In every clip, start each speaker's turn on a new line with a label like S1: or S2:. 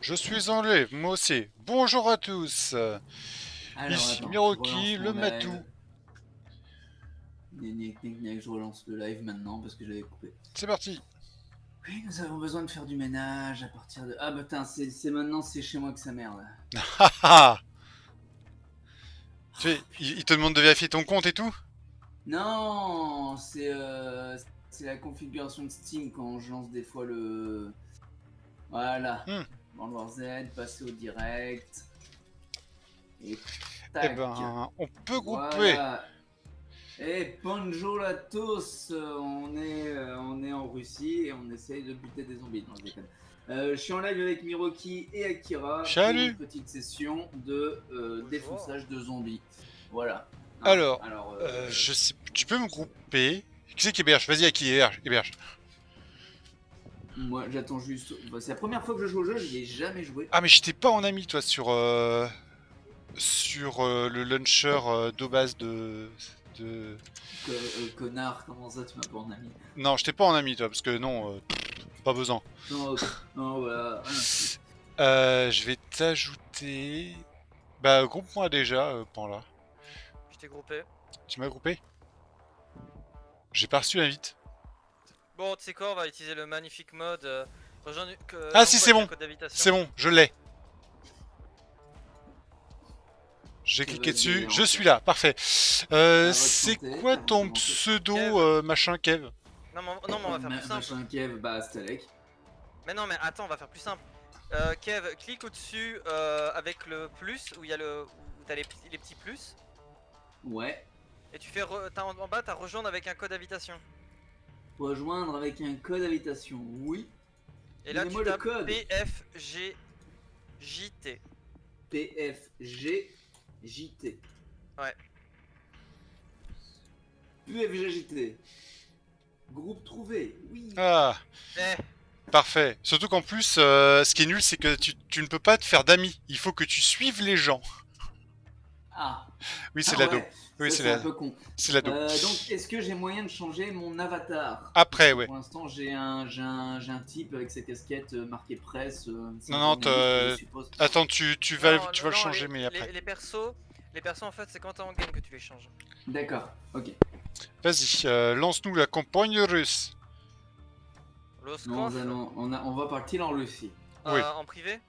S1: Je suis en live, moi aussi. Bonjour à tous.
S2: Alors
S1: Ici
S2: attends, je
S1: Miroki,
S2: relance
S1: le
S2: mon live.
S1: matou.
S2: Je relance le live maintenant parce que j'avais coupé.
S1: C'est parti.
S2: Oui, nous avons besoin de faire du ménage à partir de. Ah bah putain, c'est maintenant, c'est chez moi que ça merde.
S1: Haha. Tu sais,
S2: Oh,
S1: il
S2: putain.
S1: te demande de vérifier ton compte et tout?
S2: Non, c'est la configuration de Steam quand je lance des fois le. Voilà.
S1: Hmm.
S2: Bandoir Z, passer au direct. Et
S1: Eh
S2: tac.
S1: ben, on peut grouper.
S2: Voilà. Et bonjour à tous, on est en Russie et on essaye de buter des zombies. Non, je déconne. Je suis en live avec Miroki et Akira pour une
S1: Salut.
S2: petite session de
S3: Bonjour.
S2: défonçage de zombies. Voilà. Hein,
S1: Alors,
S2: alors,
S1: je sais, tu peux me grouper. Qui c'est qui héberge? Vas-y, à qui héberge? Héberge.
S2: moi j'attends juste. Bah, c'est la première fois que je joue au jeu, j'y ai jamais joué.
S1: Ah, mais j'étais pas en ami, toi, sur le launcher d'Obase de...
S2: Connard, comment ça tu m'as pas en ami?
S1: Non, j'étais pas en ami, toi, parce que non, pas besoin.
S2: Non, non, voilà, rien à foutre.
S1: Je vais t'ajouter. Bah, groupe-moi déjà, par là.
S3: Je t'ai groupé.
S1: Tu m'as groupé? J'ai pas reçu l'invite.
S3: Bon, tu sais quoi, on va utiliser le magnifique mode.
S1: Ah si,
S3: Lance-moi
S1: c'est
S3: avec un
S1: bon.
S3: code d'invitation.
S1: C'est bon, je l'ai. J'ai
S2: Ça va
S1: cliqué
S2: se
S1: dessus.
S2: galérer
S1: Je
S2: en
S1: suis
S2: fait.
S1: là, parfait.
S2: À votre
S1: C'est
S2: santé,
S1: quoi
S2: avant de
S1: ton
S2: commencer.
S1: pseudo,
S3: Kev.
S1: machin Kev?
S3: Non, mais on va faire plus simple.
S2: Machin Kev, bah Stalek.
S3: Mais non, mais attends, on va faire plus simple. Kev, clique au-dessus avec le plus, où il y a où t'as les petits plus.
S2: Ouais.
S3: Et tu fais. En bas, t'as rejoindre avec un code d'invitation.
S2: Rejoindre avec un code d'invitation, oui.
S3: Et là, tu
S2: Donnez-moi le
S3: tapes
S2: code.
S3: PFGJT.
S2: PFGJT.
S3: Ouais.
S2: PFGJT. Groupe trouvé, oui.
S1: Ah,
S3: Eh,
S1: parfait. Surtout qu'en plus, ce qui est nul, c'est que tu ne peux pas te faire d'amis. Il faut que tu suives les gens.
S2: Ah,
S1: Oui, c'est
S2: ah
S1: l'ado.
S2: ouais,
S1: Oui,
S2: ça c'est un peu con.
S1: c'est l'ado.
S2: Donc, est-ce que j'ai moyen de changer mon avatar? Parce
S1: Après,
S2: que
S1: ouais.
S2: pour l'instant, j'ai un type avec sa casquette marquée presse. C'est
S1: Non,
S2: un
S1: non,
S2: journaliste, je suppose.
S1: attends,
S3: non,
S1: tu vas le
S3: non,
S1: changer, mais après.
S3: les persos en fait, c'est quand t'es en game que tu les changes.
S2: D'accord, ok.
S1: Vas-y, lance-nous la campagne russe.
S3: Los
S2: Nous
S3: Kof,
S2: on va partir en Russie.
S1: Oui.
S3: en privé,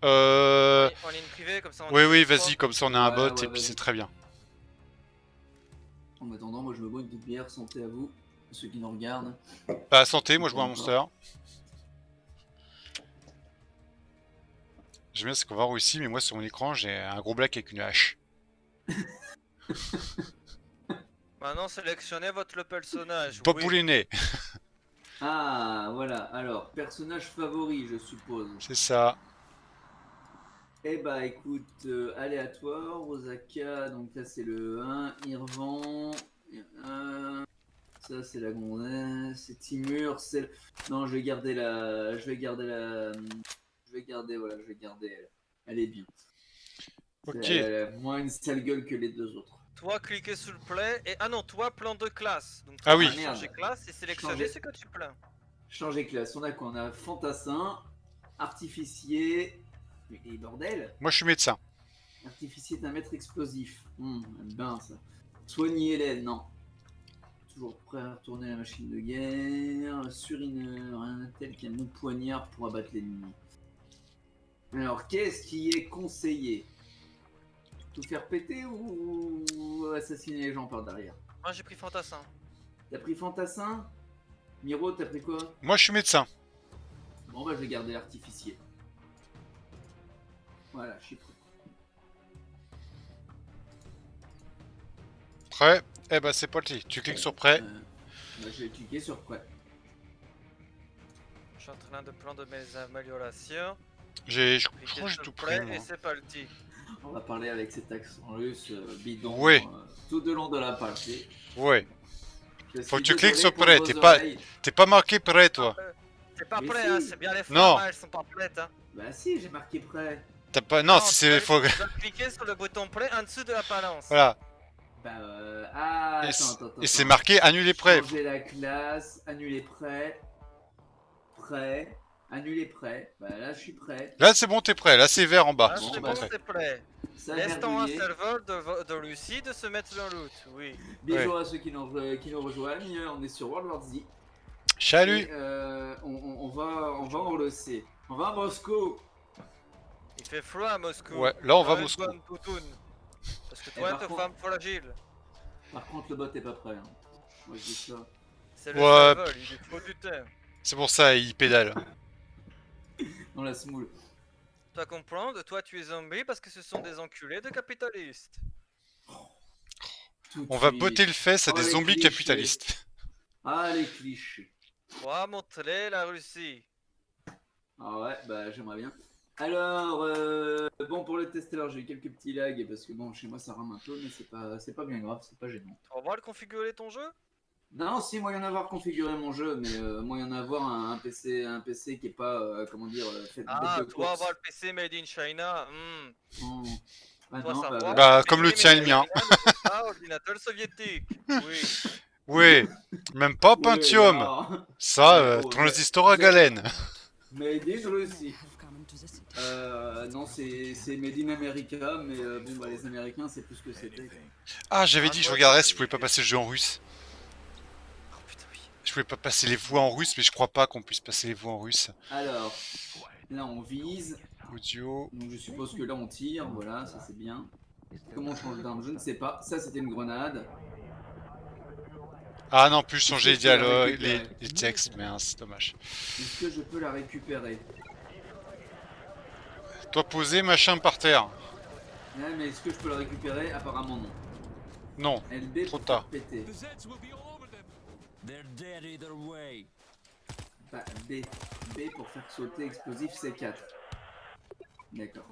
S1: Euh...
S3: en ligne privée, comme ça on
S1: Oui,
S3: est
S1: oui,
S3: deux trois.
S1: vas-y, comme ça on a un bot
S2: Ouais,
S1: et
S2: ouais,
S1: puis c'est
S2: vas-y.
S1: très bien.
S2: En attendant, moi je me bois une petite bière, santé à vous, à ceux qui nous regardent.
S1: Bah, santé, moi je
S2: Pas
S1: bois un
S2: encore.
S1: monster. J'aime bien, c'est qu'on va en Russie, mais moi sur mon écran j'ai un gros black avec une hache.
S3: Maintenant sélectionnez votre personnage,
S1: Pas
S3: oui.
S1: pouliné.
S2: Ah, voilà. Alors, personnage favori, je suppose.
S1: C'est ça.
S2: Eh bah, écoute, aléatoire, Osaka, donc là c'est le 1, Irvan, ça c'est la gonzesse, c'est Timur, c'est le... Non, je vais garder la... Je vais garder la... Je vais garder, voilà, je vais garder elle. Elle est bien.
S1: Ok.
S2: Elle a moins une sale gueule que les deux autres.
S3: Toi cliquez sur le play et ah non, toi plan de classe. Donc
S1: Ah
S3: toi
S1: oui.
S3: tu
S2: Ah
S3: changes
S2: merde,
S3: classe et sélectionner
S2: changer,
S3: ce que tu plais.
S2: changer classe. On a quoi? On a fantassin, artificier, mais bordel.
S1: Moi je suis médecin.
S2: Artificier d'un maître explosif. Ben ça. Soigner Hélène, non. Toujours prêt à retourner à la machine de guerre. Surineur, un tel qui a mon poignard pour abattre l'ennemi. Alors, qu'est-ce qui est conseillé? Tout faire péter ou assassiner les gens par derrière?
S3: Moi j'ai pris fantassin.
S2: T'as pris fantassin? Miro, t'as pris quoi?
S1: Moi je suis médecin.
S2: Bon, bah, je vais garder l'artificier. Voilà, je suis prêt.
S1: Prêt? Eh bah c'est parti. Tu cliques sur prêt.
S2: Bah, je vais cliquer sur prêt.
S3: Je suis en train de prendre mes améliorations.
S1: Je crois
S3: Cliquez
S1: que j'ai
S3: sur
S1: tout
S3: play
S1: pris. Moi.
S3: et c'est parti.
S2: On va parler avec cet accent russe bidon
S1: Ouais.
S2: tout au long de la partie.
S1: Ouais.
S2: Je
S1: Faut que
S2: suis
S1: tu cliques
S2: désolé
S1: sur
S2: pour
S1: prêt.
S2: vos
S1: T'es
S2: oreilles.
S1: pas marqué prêt toi.
S3: T'es pas
S2: Mais
S3: prêt,
S2: si.
S3: hein, c'est bien les
S1: Non.
S3: femmes, elles sont pas prêtes. Hein.
S2: Bah si, j'ai marqué prêt.
S1: T'as pas. Non, si c'est.
S3: tu
S1: Faut...
S3: dois cliquer sur le bouton prêt en dessous de la balance.
S1: Voilà.
S2: Bah ah,
S1: Et
S2: attends.
S1: c'est marqué annuler prêt.
S2: Changer la classe, annuler prêt. Prêt. Annuler prêt. Bah là, je suis prêt.
S1: Là, c'est bon, t'es prêt. Là, c'est vert en bas.
S3: Ah,
S2: bon,
S3: c'est
S2: bah,
S3: bon, c'est prêt.
S2: Ça a
S3: Laisse-t-on un
S2: verrouillé.
S3: serveur de Russie de se mettre dans loot, oui.
S2: Bonjour à ceux qui nous rejoignent. On est sur World War Z.
S1: Salut.
S2: Et on va en Russie. On va à Moscou.
S3: Il fait froid à Moscou.
S1: Ouais, là, on va à
S3: Une
S1: Moscou.
S3: bonne toutoune. Parce que
S2: Et
S3: toi,
S2: par
S3: t'es
S2: contre-
S3: femme fragile.
S2: Par contre, le bot est pas prêt. Hein. Moi, je dis ça.
S3: C'est le
S1: Ouais.
S3: serveur, il lui faut du temps.
S1: C'est pour ça, il pédale.
S2: Dans la semoule.
S3: Toi comprendre, toi tu es zombie parce que ce sont des enculés de capitalistes.
S2: Tout de
S1: On va
S2: suite.
S1: botter le fesse à
S2: Oh,
S1: des
S2: les
S1: zombies
S2: clichés.
S1: capitalistes.
S2: Ah, les clichés.
S3: Moi, montrer la Russie.
S2: Ah ouais, bah j'aimerais bien. Alors, bon, pour le tester, alors j'ai eu quelques petits lags parce que bon, chez moi ça rame un peu, mais c'est pas bien grave, c'est pas gênant.
S3: Tu vas voir le configurer ton jeu?
S2: Non, si, moyen d'avoir configuré mon jeu, mais moyen d'avoir un PC qui est pas, comment dire, fait
S3: Ah,
S2: de
S3: tu vas
S2: course.
S3: avoir le PC made in China.
S2: Oh. Ah
S3: Toi
S2: non,
S3: savoir.
S2: bah,
S1: Bah,
S3: le
S1: comme le
S3: PC
S1: tien et
S3: made
S1: le
S3: in
S1: mien.
S3: China n'est pas ordinateur soviétique. Oui.
S1: Ouais, même pas
S2: ouais,
S1: Pentium.
S2: alors,
S1: Ça,
S2: Ouais, oh,
S1: transistor à
S2: mais-
S1: galène.
S2: Made in Russie. Non, c'est Made in America, mais bon, bah les Américains, c'est plus ce que c'était.
S1: Ah, j'avais
S3: Ah,
S1: dit que je
S3: toi,
S1: regarderais
S3: tu-
S1: si je pouvais pas passer le jeu en russe.
S3: Oh putain, oui.
S1: Je pouvais pas passer les voix en russe, mais je crois pas qu'on puisse passer les voix en russe.
S2: Alors, là on vise,
S1: Audio.
S2: donc je suppose que là on tire, voilà, ça c'est bien. Comment on change d'arme? Je ne sais pas. Ça c'était une grenade.
S1: Ah non, plus changer les
S2: Est-ce que je peux la
S1: dialogues,
S2: récupérer
S1: les textes, mais hein, c'est dommage.
S2: Est-ce que je peux la récupérer?
S1: Toi poser machin par terre.
S2: Ouais, mais est-ce que je peux la récupérer? Apparemment non.
S1: Non,
S2: LB
S1: trop
S2: pour
S1: tard.
S2: faire péter.
S4: The Zeds will be all over them. They're dead either way.
S2: Bah, B. B pour faire sauter explosif C4. D'accord.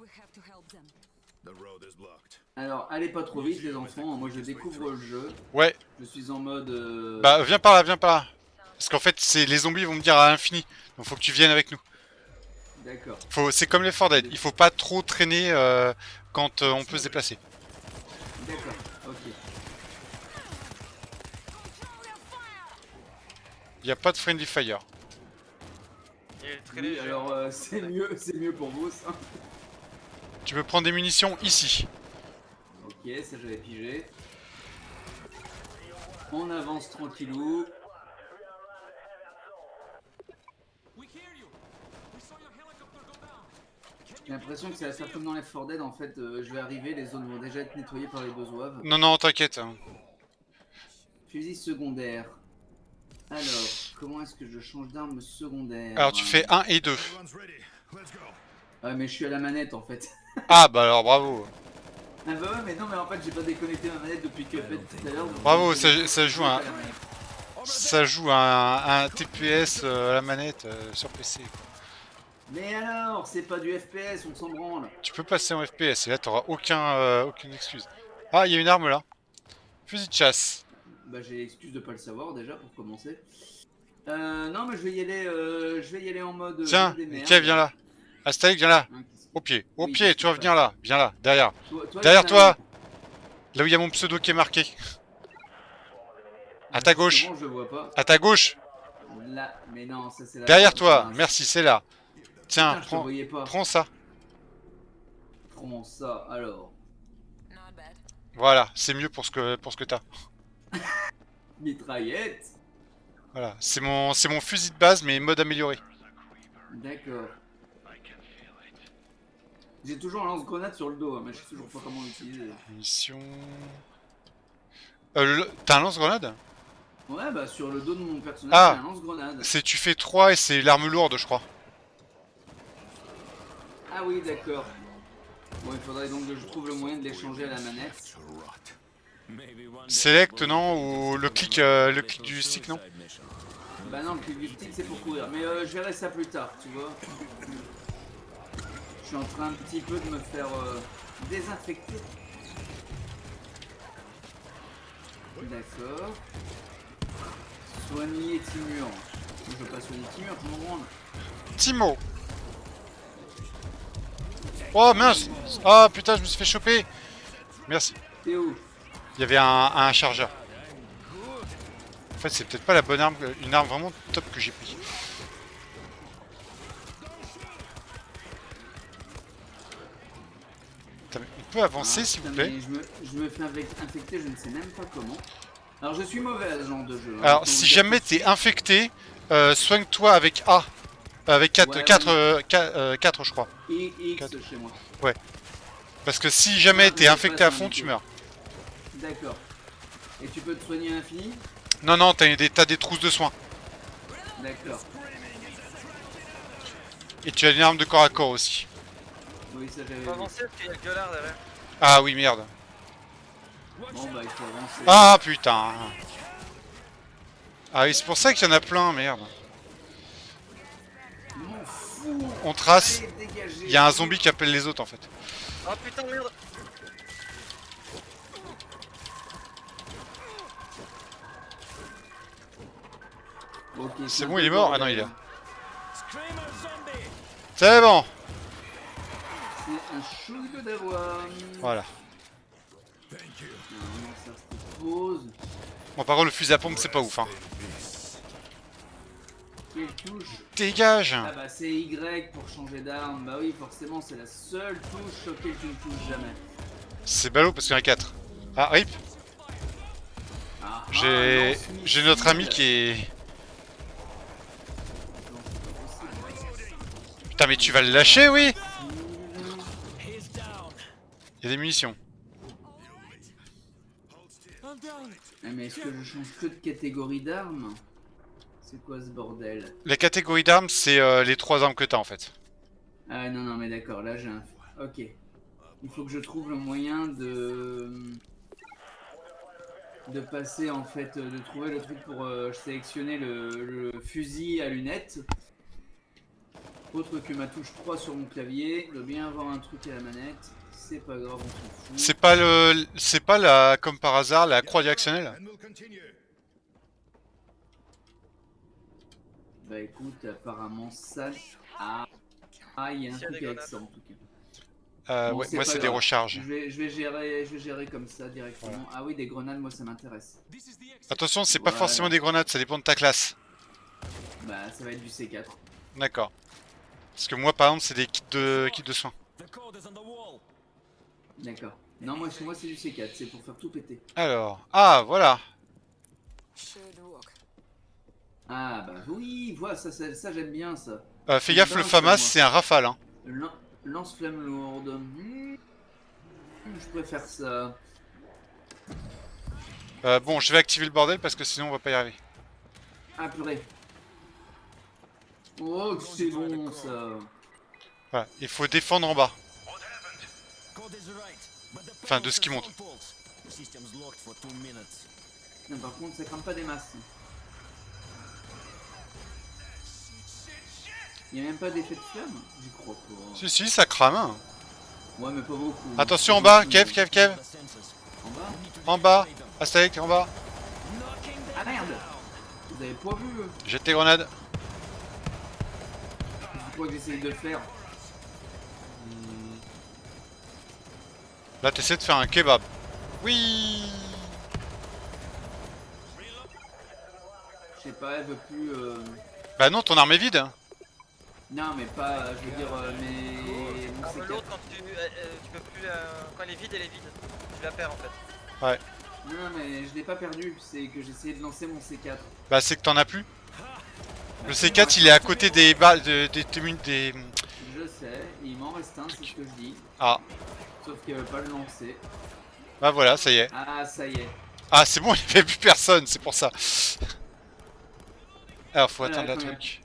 S4: The road is blocked.
S2: Alors, allez pas trop vite les enfants, moi je découvre le jeu.
S1: Ouais,
S2: Je suis en mode...
S1: bah viens par là, viens par là. Parce qu'en fait, les zombies vont me dire à l'infini. Donc faut que tu viennes avec nous.
S2: D'accord.
S1: C'est comme les 4 Dead, il faut pas trop traîner quand on peut se déplacer.
S2: D'accord, ok.
S1: Il y a pas de friendly fire.
S3: Il est très
S2: Oui,
S3: léger.
S2: alors c'est mieux pour vous ça.
S1: Tu peux prendre des munitions ici.
S2: Ok, ça j'avais pigé. On avance tranquillou.
S4: We hear you. We saw your helicopter go down.
S2: J'ai l'impression que ça va faire comme dans les 4 Dead, en fait, je vais arriver, les zones vont déjà être nettoyées par les deux zouaves.
S1: Non, non, t'inquiète. Hein.
S2: Fusil secondaire. Alors, comment est-ce que je change d'arme secondaire?
S1: Alors tu fais 1 et 2.
S4: Everyone's ready. Let's go.
S2: Ouais, mais je suis à la manette en fait.
S1: Ah bah alors bravo.
S2: Ah bah ouais, mais non, mais en fait, j'ai pas déconnecté ma manette depuis que tout à l'heure. donc
S1: Bravo,
S2: je-
S1: ça joue un,
S2: à la manette.
S1: ça joue un TPS à la manette sur PC.
S2: Mais alors, c'est pas du FPS, on s'en branle.
S1: Tu peux passer en FPS et là t'auras aucune excuse. Ah, il y a une arme là. Fusil de chasse.
S2: Bah, j'ai l'excuse de pas le savoir déjà pour commencer. Non, mais je vais y aller en mode.
S1: Tiens,
S2: des merdes.
S1: Kev, viens là. Astalik, viens là.
S2: Hein,
S1: Au pied, au
S2: Oui,
S1: pied, tu vas venir là. Viens là, derrière.
S2: toi,
S1: Derrière
S2: viens
S1: toi. Là où il y a mon pseudo qui est marqué. À ta
S2: là.
S1: gauche.
S2: Bon, je vois pas.
S1: À ta gauche.
S2: Là, mais non, ça c'est la.
S1: Derrière toi.
S2: Mince.
S1: Merci, c'est là. Tiens,
S2: Putain, je te voyais pas.
S1: prends ça.
S2: Prends ça, alors.
S1: Voilà, c'est mieux pour ce que t'as.
S2: Mitraillette.
S1: Voilà, c'est mon fusil de base mais mode amélioré.
S2: D'accord. J'ai toujours un lance-grenade sur le dos, hein, mais je sais toujours pas comment l'utiliser.
S1: Mission. T'as un lance-grenade?
S2: Ouais, bah sur le dos de mon personnage,
S1: Ah.
S2: j'ai un lance-grenade.
S1: C'est tu fais 3 et c'est l'arme lourde, je crois.
S2: Ah oui, d'accord. Bon, il faudrait donc que je trouve le moyen de l'échanger à la manette.
S4: To rot. Maybe one day
S1: Select,
S4: we'll
S1: non?
S4: do
S1: Ou le clic
S4: little
S1: du stick, non?
S4: suicide mission.
S2: Bah non, le clic du stick c'est pour courir. Mais je verrai ça plus tard, tu vois. Je suis en train un petit peu de me faire désinfecter. D'accord. Soigner Timur. Je veux pas soigner Timur, je m'en branle.
S1: Timo! Oh mince! Oh putain, je me suis fait choper! Merci.
S2: T'es où?
S1: Il y avait un chargeur. En fait, c'est peut-être pas la bonne arme, une arme vraiment top que j'ai pris. Attends, mais on peut avancer
S2: Ah,
S1: s'il vous
S2: putain,
S1: plaît?
S2: mais je me fais infecter, je ne sais même pas comment. Alors je suis mauvais à ce genre de jeu. Hein,
S1: Alors
S2: autant
S1: si
S2: vous dire
S1: jamais
S2: tout de
S1: t'es
S2: suite.
S1: infecté, soigne-toi avec A. Avec 4,
S2: Ouais,
S1: 4, 4 je crois.
S2: X
S1: 4.
S2: chez moi.
S1: Parce que si jamais
S2: Ah,
S1: t'es
S2: vous êtes
S1: infecté
S2: pas
S1: à fond, tu
S2: invité.
S1: meurs.
S2: D'accord. Et tu peux te soigner à l'infini?
S1: Non, non, t'as des trousses de soins.
S2: D'accord.
S1: Et tu as une arme de corps à corps aussi.
S2: Oui, ça j'avais
S3: Faut
S2: vu.
S3: avancer parce qu'il y a le gueulard derrière.
S1: Ah oui, merde.
S2: Bon bah il faut avancer.
S1: Ah putain. Ah oui, c'est pour ça qu'il y en a plein, merde.
S2: Je m'en fous.
S1: On trace.
S2: Allez, dégagez.
S1: Il y a un zombie qui appelle les autres en fait.
S3: Oh putain, merde.
S2: Ok,
S1: C'est
S2: un
S1: bon,
S2: peu
S1: il est mort?
S2: bordel,
S1: Ah non, il est là.
S2: hein.
S4: Screamer zombie!
S1: C'est bon.
S2: C'est un chouïque d'avoine.
S1: Voilà.
S2: Normalement, ça se pose.
S1: Bon, par contre, le fusil à pompe, c'est pas ouf, hein.
S2: Quelle touche?
S1: Dégage.
S2: Ah bah c'est Y pour changer d'arme. Bah oui, forcément, c'est la seule touche sur laquelle tu ne touches jamais.
S1: C'est ballot parce qu'il y en a 4. Ah, rip.
S2: Ah,
S1: J'ai
S2: lance-missile.
S1: notre ami qui est...
S2: Non, c'est pas possible.
S1: Putain, mais tu vas le lâcher, oui.
S4: He's down.
S1: Il y a des munitions.
S4: I'm down.
S2: Ah, mais est-ce que je change que de catégorie d'armes? C'est quoi ce bordel?
S1: La catégorie d'armes, c'est les 3 armes que t'as en fait.
S2: Ah non, non, mais d'accord, là j'ai un... Ok. Il faut que je trouve le moyen de passer en fait, de trouver le truc pour sélectionner le fusil à lunettes. Autre que ma touche 3 sur mon clavier, de bien avoir un truc à la manette, c'est pas grave, on s'en fout.
S1: C'est pas la, comme par hasard, la croix directionnelle.
S2: Bah écoute, apparemment ça... Ah, il y a un
S3: S'il y a
S2: truc
S3: des
S2: avec
S3: grenades.
S2: ça en tout cas. Bon,
S1: Ouais,
S2: c'est
S1: moi
S2: pas
S1: c'est des
S2: grave.
S1: recharges.
S2: Je vais gérer comme ça directement. Ah oui, des grenades, moi ça m'intéresse.
S4: This is the exit.
S1: Attention, c'est pas
S2: Voilà.
S1: forcément des grenades, ça dépend de ta classe.
S2: Bah ça va être du C4.
S1: D'accord. Parce que moi par exemple, c'est des kits de soins.
S4: The code is on the wall.
S2: D'accord. Non, moi chez moi c'est du C4, c'est pour faire tout péter.
S1: Alors, ah voilà.
S2: Ah bah oui, voilà, ça j'aime bien ça.
S1: Fais gaffe, le FAMAS
S2: moi.
S1: c'est un rafale. Hein.
S2: Lance-flamme lourde. Je préfère ça.
S1: Bon, je vais activer le bordel parce que sinon on va pas y arriver.
S2: Ah purée. Oh que c'est bon ça.
S1: Voilà, il faut défendre en bas.
S4: Code is right, but the
S1: Enfin, de
S4: panels
S1: ce qui
S4: are
S1: monte.
S4: faults. System's locked for 2 minutes.
S2: Non, par contre ça crame pas des masses. Il y a même pas d'effet de flamme? J'y crois pas.
S1: Si, si, ça crame. Hein.
S2: Ouais mais pas beaucoup.
S1: Attention en bas, Kev.
S4: The sensors.
S2: En bas?
S4: We need to
S1: En bas,
S4: deactivate them.
S1: Aztec, en bas.
S4: Knocking them
S2: Ah merde!
S4: down.
S2: Vous avez pas vu?
S1: Jette tes grenades.
S2: C'est quoi que j'essaye de faire?
S1: Là, t'essaies de faire un kebab. Oui.
S2: Je sais pas, elle veut plus.
S1: Bah non, ton arme est vide.
S2: Non, mais pas. Je veux dire, mais. Bon,
S3: Alors
S2: c'est
S3: l'autre quand tu peux plus quand elle est vide, tu la perds en fait.
S2: Non, mais je l'ai pas perdu, c'est que j'essayais de lancer mon C4.
S1: Bah c'est que t'en as plus. Le C4 il est à côté des balles des.
S2: Je sais, il m'en reste un, c'est ce que je dis.
S1: Ah,
S2: Sauf qu'elle veut pas le lancer.
S1: bah voilà, ça y est.
S2: Ah, ça y est.
S1: Ah c'est bon, il n'y avait plus personne, c'est pour ça. Alors faut
S2: Voilà,
S1: attendre la
S2: quand
S1: truc.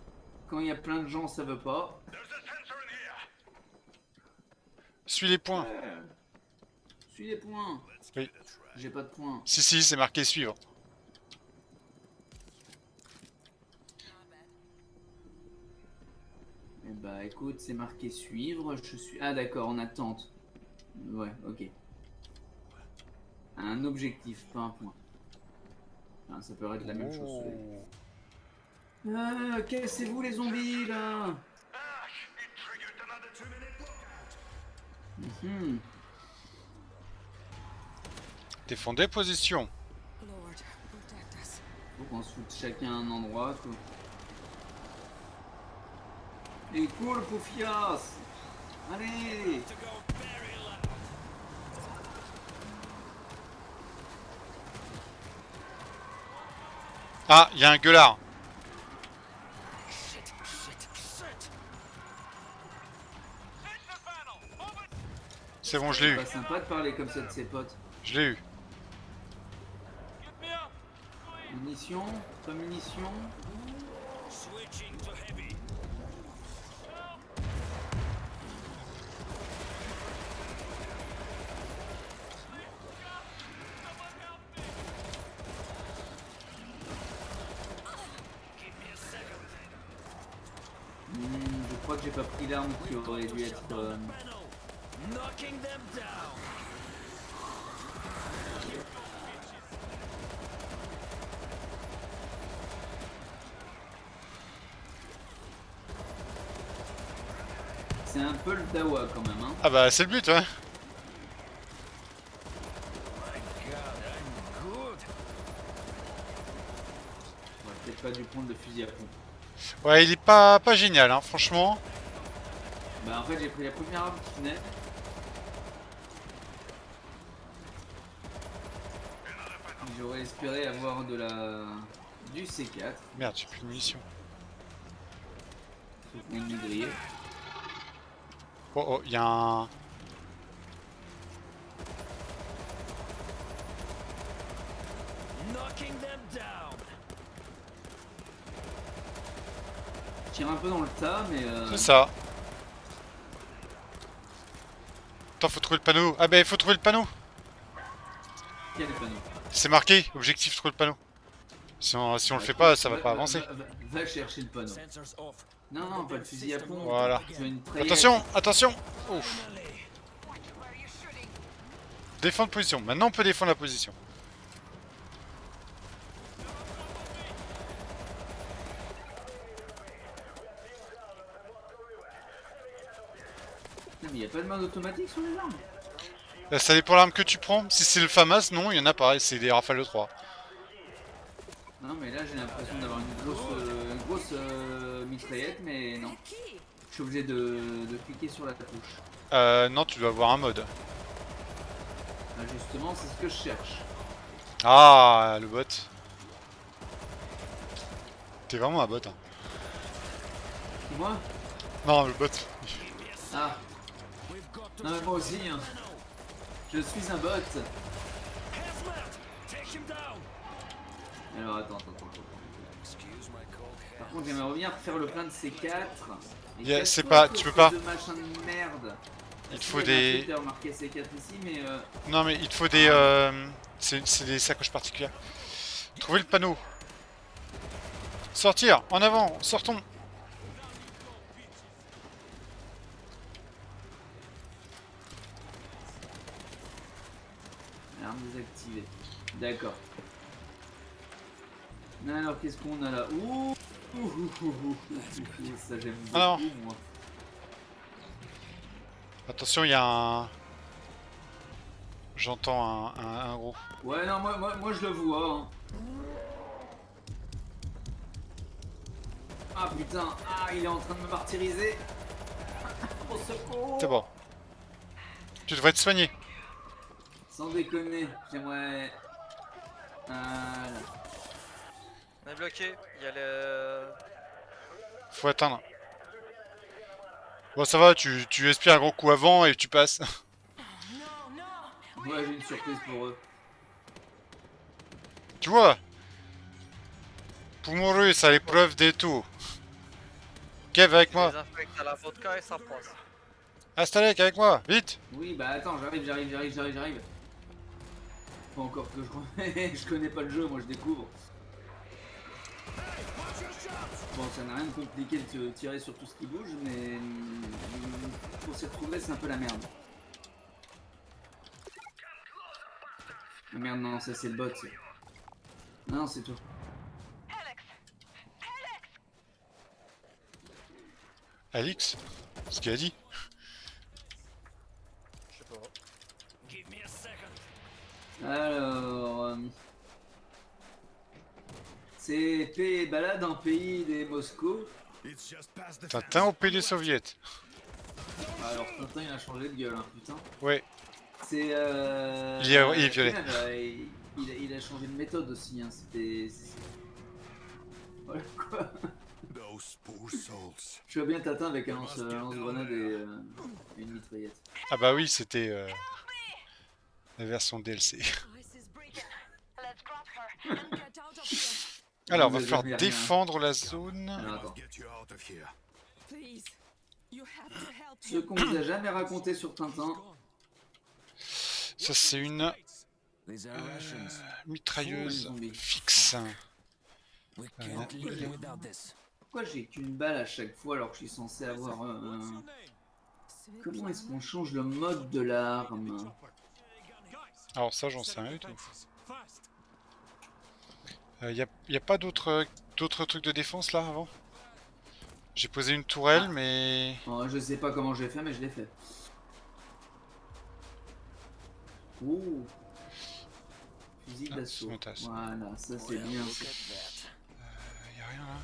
S2: Quand il y a plein de gens, ça veut pas.
S1: Suis les points.
S2: Suis les points.
S1: Oui.
S2: J'ai pas de points.
S1: Si si, c'est marqué suivre.
S2: Eh bah écoute, c'est marqué suivre. Je suis. Ah d'accord, en attente. Ouais, ok. Un objectif, pas un point. Enfin, ça peut être la même chose. Ah, cassez-vous les zombies là. Mhm.
S1: Défendez position.
S2: Faut qu'on se foute chacun à un endroit quoi. Et cool, Poufias. Allez.
S4: To go very loud.
S1: Ah, il y a un gueulard. C'est bon, je l'ai
S2: C'est
S1: eu.
S2: pas sympa de parler comme ça de ses potes.
S1: Je l'ai eu.
S4: Get me up.
S2: Munitions, pas munitions.
S4: Switching to heavy.
S2: Je crois que j'ai pas pris l'arme qui aurait dû être.
S4: Knocking them down.
S2: C'est un peu le dawa quand même, hein.
S1: Ah bah, c'est le but, ouais.
S2: On va peut-être pas dû prendre le fusil à pompe.
S1: Ouais, il est pas génial, hein, franchement.
S2: Bah en fait j'ai pris la première arme qui venait. J'aurais espéré avoir du C4.
S1: Merde, j'ai plus de munitions.
S2: Sauf qu'on est grillé.
S1: Oh oh, il y a un...
S4: Knocking them down.
S2: Je tire un peu dans le tas mais
S1: C'est ça. Attends, faut trouver le panneau. Ah bah, il faut trouver le panneau.
S2: quel panneau.
S1: C'est marqué, objectif, trouver le panneau. Si on le fait pas, ça va pas avancer.
S2: Va chercher le panneau.
S4: Sensors off.
S2: Non, non, pas le fusil à pompe.
S1: Voilà.
S2: Je veux une trayette.
S1: Attention, attention. Ouf. Défendre position. Maintenant, on peut défendre la position.
S2: Non, mais y a pas de mode automatique sur les armes.
S1: Ça dépend de l'arme que tu prends. Si c'est le FAMAS, non, il y en a pas. C'est des Rafale 3.
S2: Non, mais là j'ai l'impression d'avoir une grosse mitraillette, mais non. Je suis obligé de cliquer sur la touche.
S1: Non, tu dois avoir un mode.
S2: Ah, justement, c'est ce que je cherche.
S1: Ah, le bot. T'es vraiment un bot, hein.
S2: Moi?
S1: Non, le bot.
S2: Ah. Non, mais moi aussi, hein. Je suis un bot.
S4: Take him down.
S2: Alors attends. Par contre, j'aimerais revenir faire le plein de C4. Et
S1: Yeah,
S2: casse-toi,
S1: c'est pas-
S2: ce
S1: tu peux
S2: truc
S1: pas.
S2: de machin de merde.
S1: Il te
S2: Si,
S1: faut
S2: y a un
S1: des...
S2: Twitter marqué C4 ici, mais
S1: Non, mais il te faut des... C'est des sacoches particulières. Trouver le panneau. Sortir, en avant, sortons.
S2: arme désactivée. D'accord. Alors qu'est-ce qu'on a là? Ouh, ça j'aime beaucoup,
S1: Alors.
S2: moi.
S1: Attention, il y a un... J'entends un gros.
S2: Ouais, non, moi je le vois. Hein. Ah putain, il est en train de me martyriser. Au secours.
S1: C'est bon. Tu devrais te soigner.
S2: Sans déconner, j'aimerais... Voilà.
S3: On est bloqué. Il y a le.
S1: Faut atteindre. Bon, ça va, tu aspires un gros coup avant et tu passes.
S2: Ouais, j'ai une surprise pour eux.
S1: Tu vois? Pour mourir, c'est l'épreuve des tout. Kev, avec moi.
S3: Désinfecte à la vodka et ça passe.
S1: Installez avec moi, vite.
S2: Oui, bah attends, j'arrive. Pas encore que je remets, je connais pas le jeu, moi je découvre. Bon, ça n'a rien de compliqué de tirer sur tout ce qui bouge, mais pour s'y retrouver, c'est un peu la merde. Ah merde, non, ça c'est le bot. Ça. Non, c'est tout.
S1: Alix, ce qu'il a dit.
S3: Je sais pas.
S4: Give me a second.
S2: Alors... c'est balade en pays des Moscou.
S4: It's just past the
S1: Tintin au pays des soviets.
S2: Alors Tintin il a changé de gueule, hein, putain.
S1: Ouais.
S2: C'est
S1: Il est violet.
S2: même, il a changé de méthode aussi, hein. Voilà quoi.
S5: Those poor souls.
S2: Je veux bien t'atteindre avec un lance-grenade et une mitraillette.
S1: Ah bah oui, c'était la version DLC.
S6: Ice is breaking. Let's grab her and get out of here.
S1: Alors,
S2: Vous
S1: va
S2: avez
S1: falloir
S2: jamais rien.
S1: défendre la zone.
S2: Alors
S5: I
S2: attends.
S5: must get you out of here.
S6: Please, you have to help
S2: Ce
S6: him.
S2: qu'on vous a jamais raconté sur Tintin.
S1: Ça, c'est une
S7: These are rations.
S1: mitrailleuse
S2: Oh, les zombies.
S1: fixe.
S7: We can't live without this.
S2: Pourquoi j'ai qu'une balle à chaque fois alors que je suis censé avoir un...
S4: What's your name?
S2: Comment est-ce qu'on change le mode de l'arme?
S4: Guys,
S1: Alors ça, j'en sais rien du tout.
S4: defenses. Fast.
S1: Y a pas d'autres trucs de défense là avant? J'ai posé une tourelle, mais...
S2: Oh, je sais pas comment j'ai fait, mais je l'ai fait. Oh, fusil
S1: Ah,
S2: d'assaut.
S1: c'est mon tasse.
S2: Voilà, ça c'est bien.
S7: Look
S2: ça.
S7: at that.
S1: Y a rien là.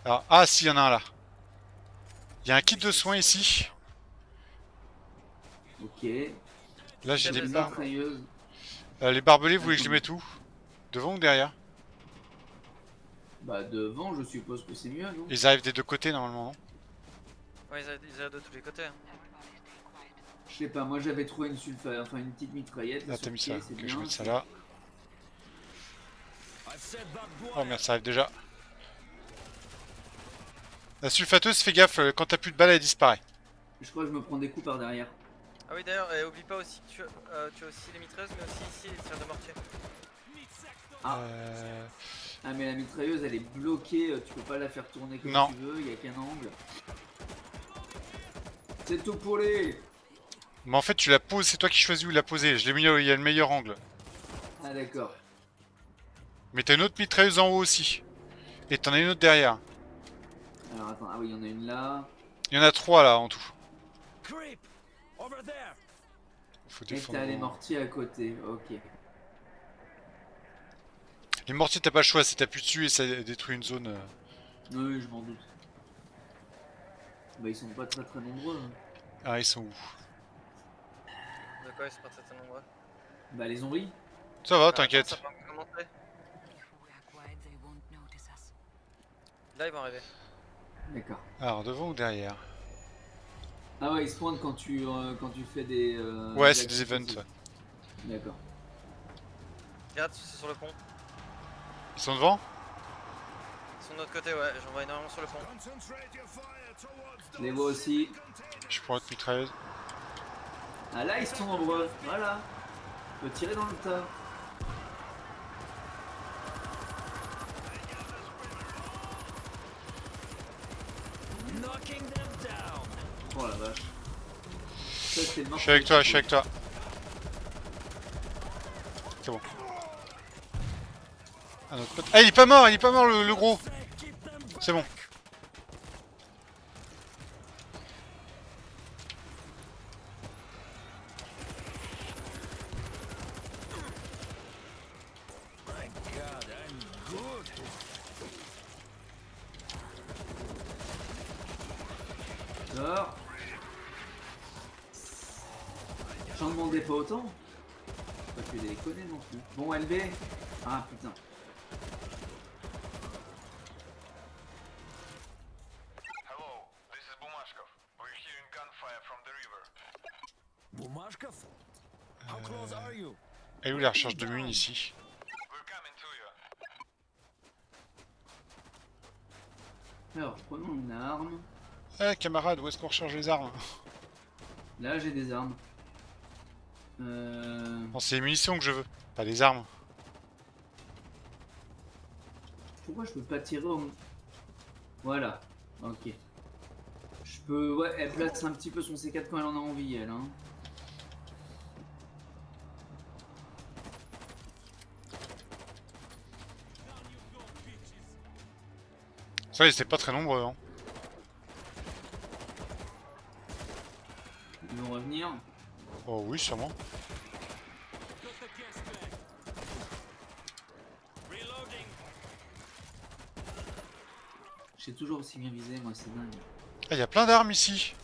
S1: Alors, ah si, y en a un là. Y a un kit de soins ici.
S2: Ok.
S1: Là, j'ai
S3: Quelle
S1: des
S2: Une
S3: arme
S2: mitrailleuse.
S1: les barbelés, vous voulez que je les mette où? Devant ou derrière?
S2: Bah devant, je suppose que c'est mieux, non?
S1: Ils arrivent des deux côtés normalement, non?
S3: Ouais, ils arrivent de tous les côtés. Hein.
S2: Je sais pas, moi j'avais trouvé une sulfa, enfin une petite mitraillette.
S1: Là,
S2: là,
S1: t'as
S2: sur
S1: mis
S2: pied,
S1: ça.
S2: c'est
S1: Ok, je
S2: bien.
S1: vais mettre ça là.
S7: I've set barbed
S1: Oh
S7: wire.
S1: merde, ça arrive déjà. La sulfateuse, fais gaffe, quand t'as plus de balles, elle disparaît.
S2: Je crois que je me prends des coups par derrière.
S3: Ah oui, d'ailleurs, oublie pas aussi que tu as aussi les mitrailleuses, mais aussi ici les tirs de mortier.
S2: Ah.
S1: Euh...
S2: Ah mais la mitrailleuse elle est bloquée, tu peux pas la faire tourner comme
S1: Non.
S2: tu veux, il y a qu'un angle. C'est tout pour les.
S1: Mais en fait, tu la poses, c'est toi qui choisis où la poser. Je l'ai mis où il y a le meilleur angle.
S2: Ah d'accord.
S1: Mais t'as une autre mitrailleuse en haut aussi. Et t'en as une autre derrière.
S2: Alors attends, ah oui, il y en a une là.
S1: Il y en a 3 là en tout.
S7: Creep! Over there!
S1: Faut
S2: Et
S1: défendre.
S2: t'as les mortiers à côté, ok.
S1: Les mortiers, t'as pas le choix, si t'appuies dessus et ça détruit une zone.
S2: Oui, je m'en doute. Bah ils sont pas très très nombreux. Hein.
S1: Ah, ils sont où?
S3: De quoi ils sont pas très nombreux.
S2: Bah les zombies.
S1: Ça va,
S3: Ah,
S1: t'inquiète.
S3: attends, ça va commencer.
S6: If we're quiet, they won't notice us.
S3: Là, ils vont arriver.
S2: D'accord.
S1: Alors, devant ou derrière?
S2: Ah ouais, ils spawnent quand tu fais des...
S1: Ouais, c'est des
S2: actions
S1: events.
S2: aussi.
S1: Ouais.
S2: D'accord.
S3: Regarde, c'est sur le pont.
S1: Ils sont devant?
S3: Ils sont de notre côté, ouais, j'en vois énormément sur le pont.
S5: Concentrate your fire towards
S2: Je les
S5: those
S2: vois aussi.
S5: containers.
S1: Je prends notre mitrailleuse.
S2: Ah là ils sont nombreux, voilà. On peut tirer dans le tas.
S7: Knocking them down!
S2: Oh la vache. Ça c'est le
S1: Je suis avec toi, je suis avec toi. C'est bon. Un autre pote. Ah, il est pas mort le gros.
S7: Keep them back!
S1: C'est bon.
S7: My God, I'm good!
S2: Alors. J'en demandais pas autant. Pas que les connais non plus. Bon LB. Ah putain.
S8: Hello, this is Bumashkov. We're hearing gunfire from the river.
S7: Bumashkov? How close are you?
S1: Elle est où la recherche de mun ici?
S8: We're coming to you.
S2: Alors prenons une arme.
S1: Eh camarade, où est-ce qu'on recharge les armes?
S2: Là j'ai des armes.
S1: Non, c'est les munitions que je veux, pas les armes.
S2: Pourquoi je peux pas tirer au... Voilà. Ok. Je peux... Ouais, elle place un petit peu son C4 quand elle en a envie, elle. Hein.
S1: Ça, ils étaient pas très nombreux. Hein.
S2: Ils vont revenir.
S1: Oh oui, sûrement.
S4: Got the gas bag. Reloading.
S2: J'ai toujours aussi bien visé, moi, c'est dingue.
S1: Ah, y a plein d'armes ici.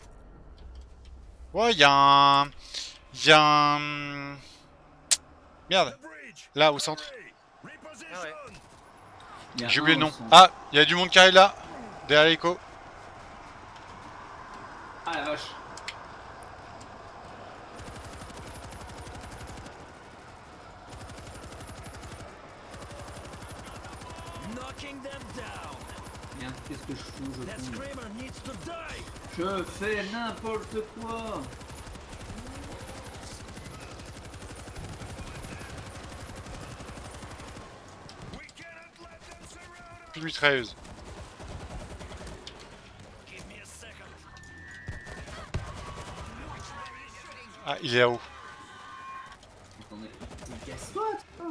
S1: Ouais, y a un... Y a un... Merde,
S5: The bridge.
S1: là, au centre.
S5: Hurry. Reposition.
S3: Ah ouais.
S2: Il y a
S1: J'ai
S2: un
S1: oublié le
S2: au
S1: nom.
S2: centre.
S1: Ah, il y a du monde qui arrive là. Derrière l'écho.
S2: Ah la vache.
S7: Knocking them down.
S2: Merde, qu'est-ce que je fous,
S7: That
S2: je fous.
S7: screamer needs to die.
S2: Je fais n'importe quoi.
S5: We cannot let them surround us.
S1: Plus de mitrailleuse.
S7: Give me a second.
S1: Ah, il est là-haut.
S2: Attendez, casse-toi, toi.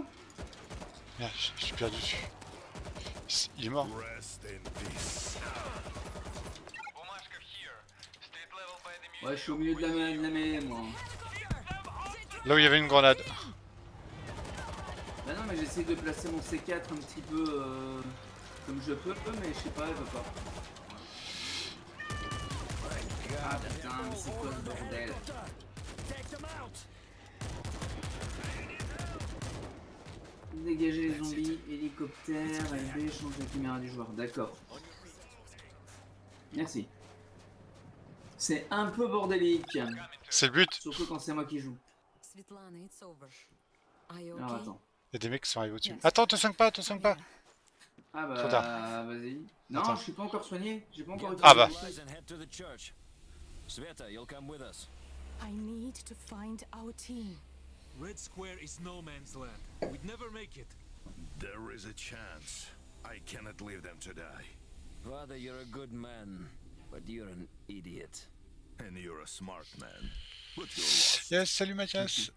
S1: Merde, je suis perdu. Il est mort.
S5: Rest in peace.
S8: Bumashkov here. State level by the
S2: Ouais, je suis au milieu de la mêlée, moi.
S1: Là où il y avait une grenade.
S2: Bah non, mais j'essaie de placer mon C4 un petit peu comme je peux, mais je sais pas, elle veut pas. Ah putain, mais c'est quoi ce bordel?
S7: Take them out.
S2: Dégager les zombies, hélicoptère, LB, change la caméra du joueur, d'accord. Merci. C'est un peu bordélique,
S1: C'est le but.
S2: surtout quand c'est moi qui joue.
S6: Svetlana, it's over. Are you
S2: Alors
S6: okay?
S2: attends.
S1: Il y a des mecs qui sont arrivés au-dessus.
S6: Yes.
S1: Attends, te soigne pas, te soigne pas.
S2: Ah
S1: Trop
S2: bah vas-y. Non,
S1: Attends.
S2: je suis pas encore soigné, j'ai pas encore
S7: Get
S1: Ah bah.
S7: supplies and head to the church. Sveta, you'll come with us.
S6: I need to find our team.
S4: Red Square is no man's land. We'd never make it.
S5: There is a chance. I cannot leave them to die.
S7: Father, you're a good man, but you're an idiot.
S5: And you're a smart man. But you're lost.
S1: Yes, salut Mathias.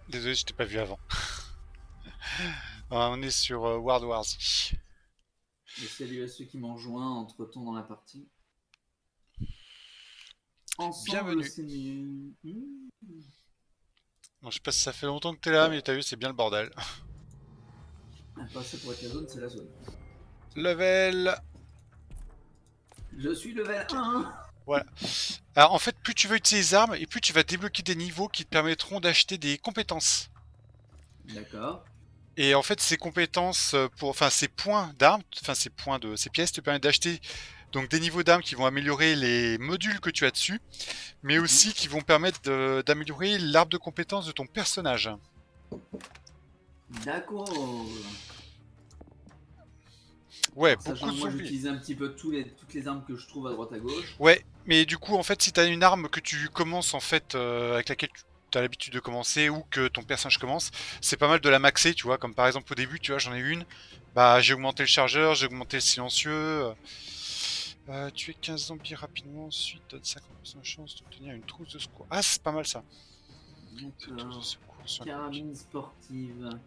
S1: Désolé, je t'ai pas vu avant. On est sur World War Z.
S2: Et salut à ceux qui m'ont rejoint entre temps dans la partie. Ensemble,
S1: Bienvenue.
S2: c'est mieux.
S1: Bon, je sais pas si ça fait longtemps que t'es là, mais t'as vu, c'est bien le bordel.
S2: Enfin, ça pour être la zone, c'est la zone.
S1: Level.
S2: Je suis level 1.
S1: Alors en fait, plus tu vas utiliser les armes, et plus tu vas débloquer des niveaux qui te permettront d'acheter des compétences.
S2: D'accord.
S1: Et en fait, ces compétences, enfin ces points d'armes, enfin ces pièces te permettent d'acheter donc des niveaux d'armes qui vont améliorer les modules que tu as dessus, mais aussi qui vont permettre d'améliorer l'arbre de compétences de ton personnage.
S2: D'accord.
S1: Ouais,
S2: Sachant
S1: beaucoup
S2: que
S1: de
S2: moi
S1: zombies.
S2: j'utilise un petit peu toutes les armes que je trouve à droite à gauche.
S1: Ouais, mais du coup, en fait, si t'as une arme que tu commences en fait avec laquelle tu as l'habitude de commencer ou que ton personnage commence, c'est pas mal de la maxer, tu vois. Comme par exemple au début, tu vois, j'en ai une. Bah, j'ai augmenté le chargeur, j'ai augmenté le silencieux. Tuer 15 zombies rapidement, ensuite donne 50% de chance d'obtenir une trousse de secours. Ah, c'est pas mal ça. Trousse de
S2: D'accord.
S1: secours, soin
S2: Carabine sportive.
S1: continu.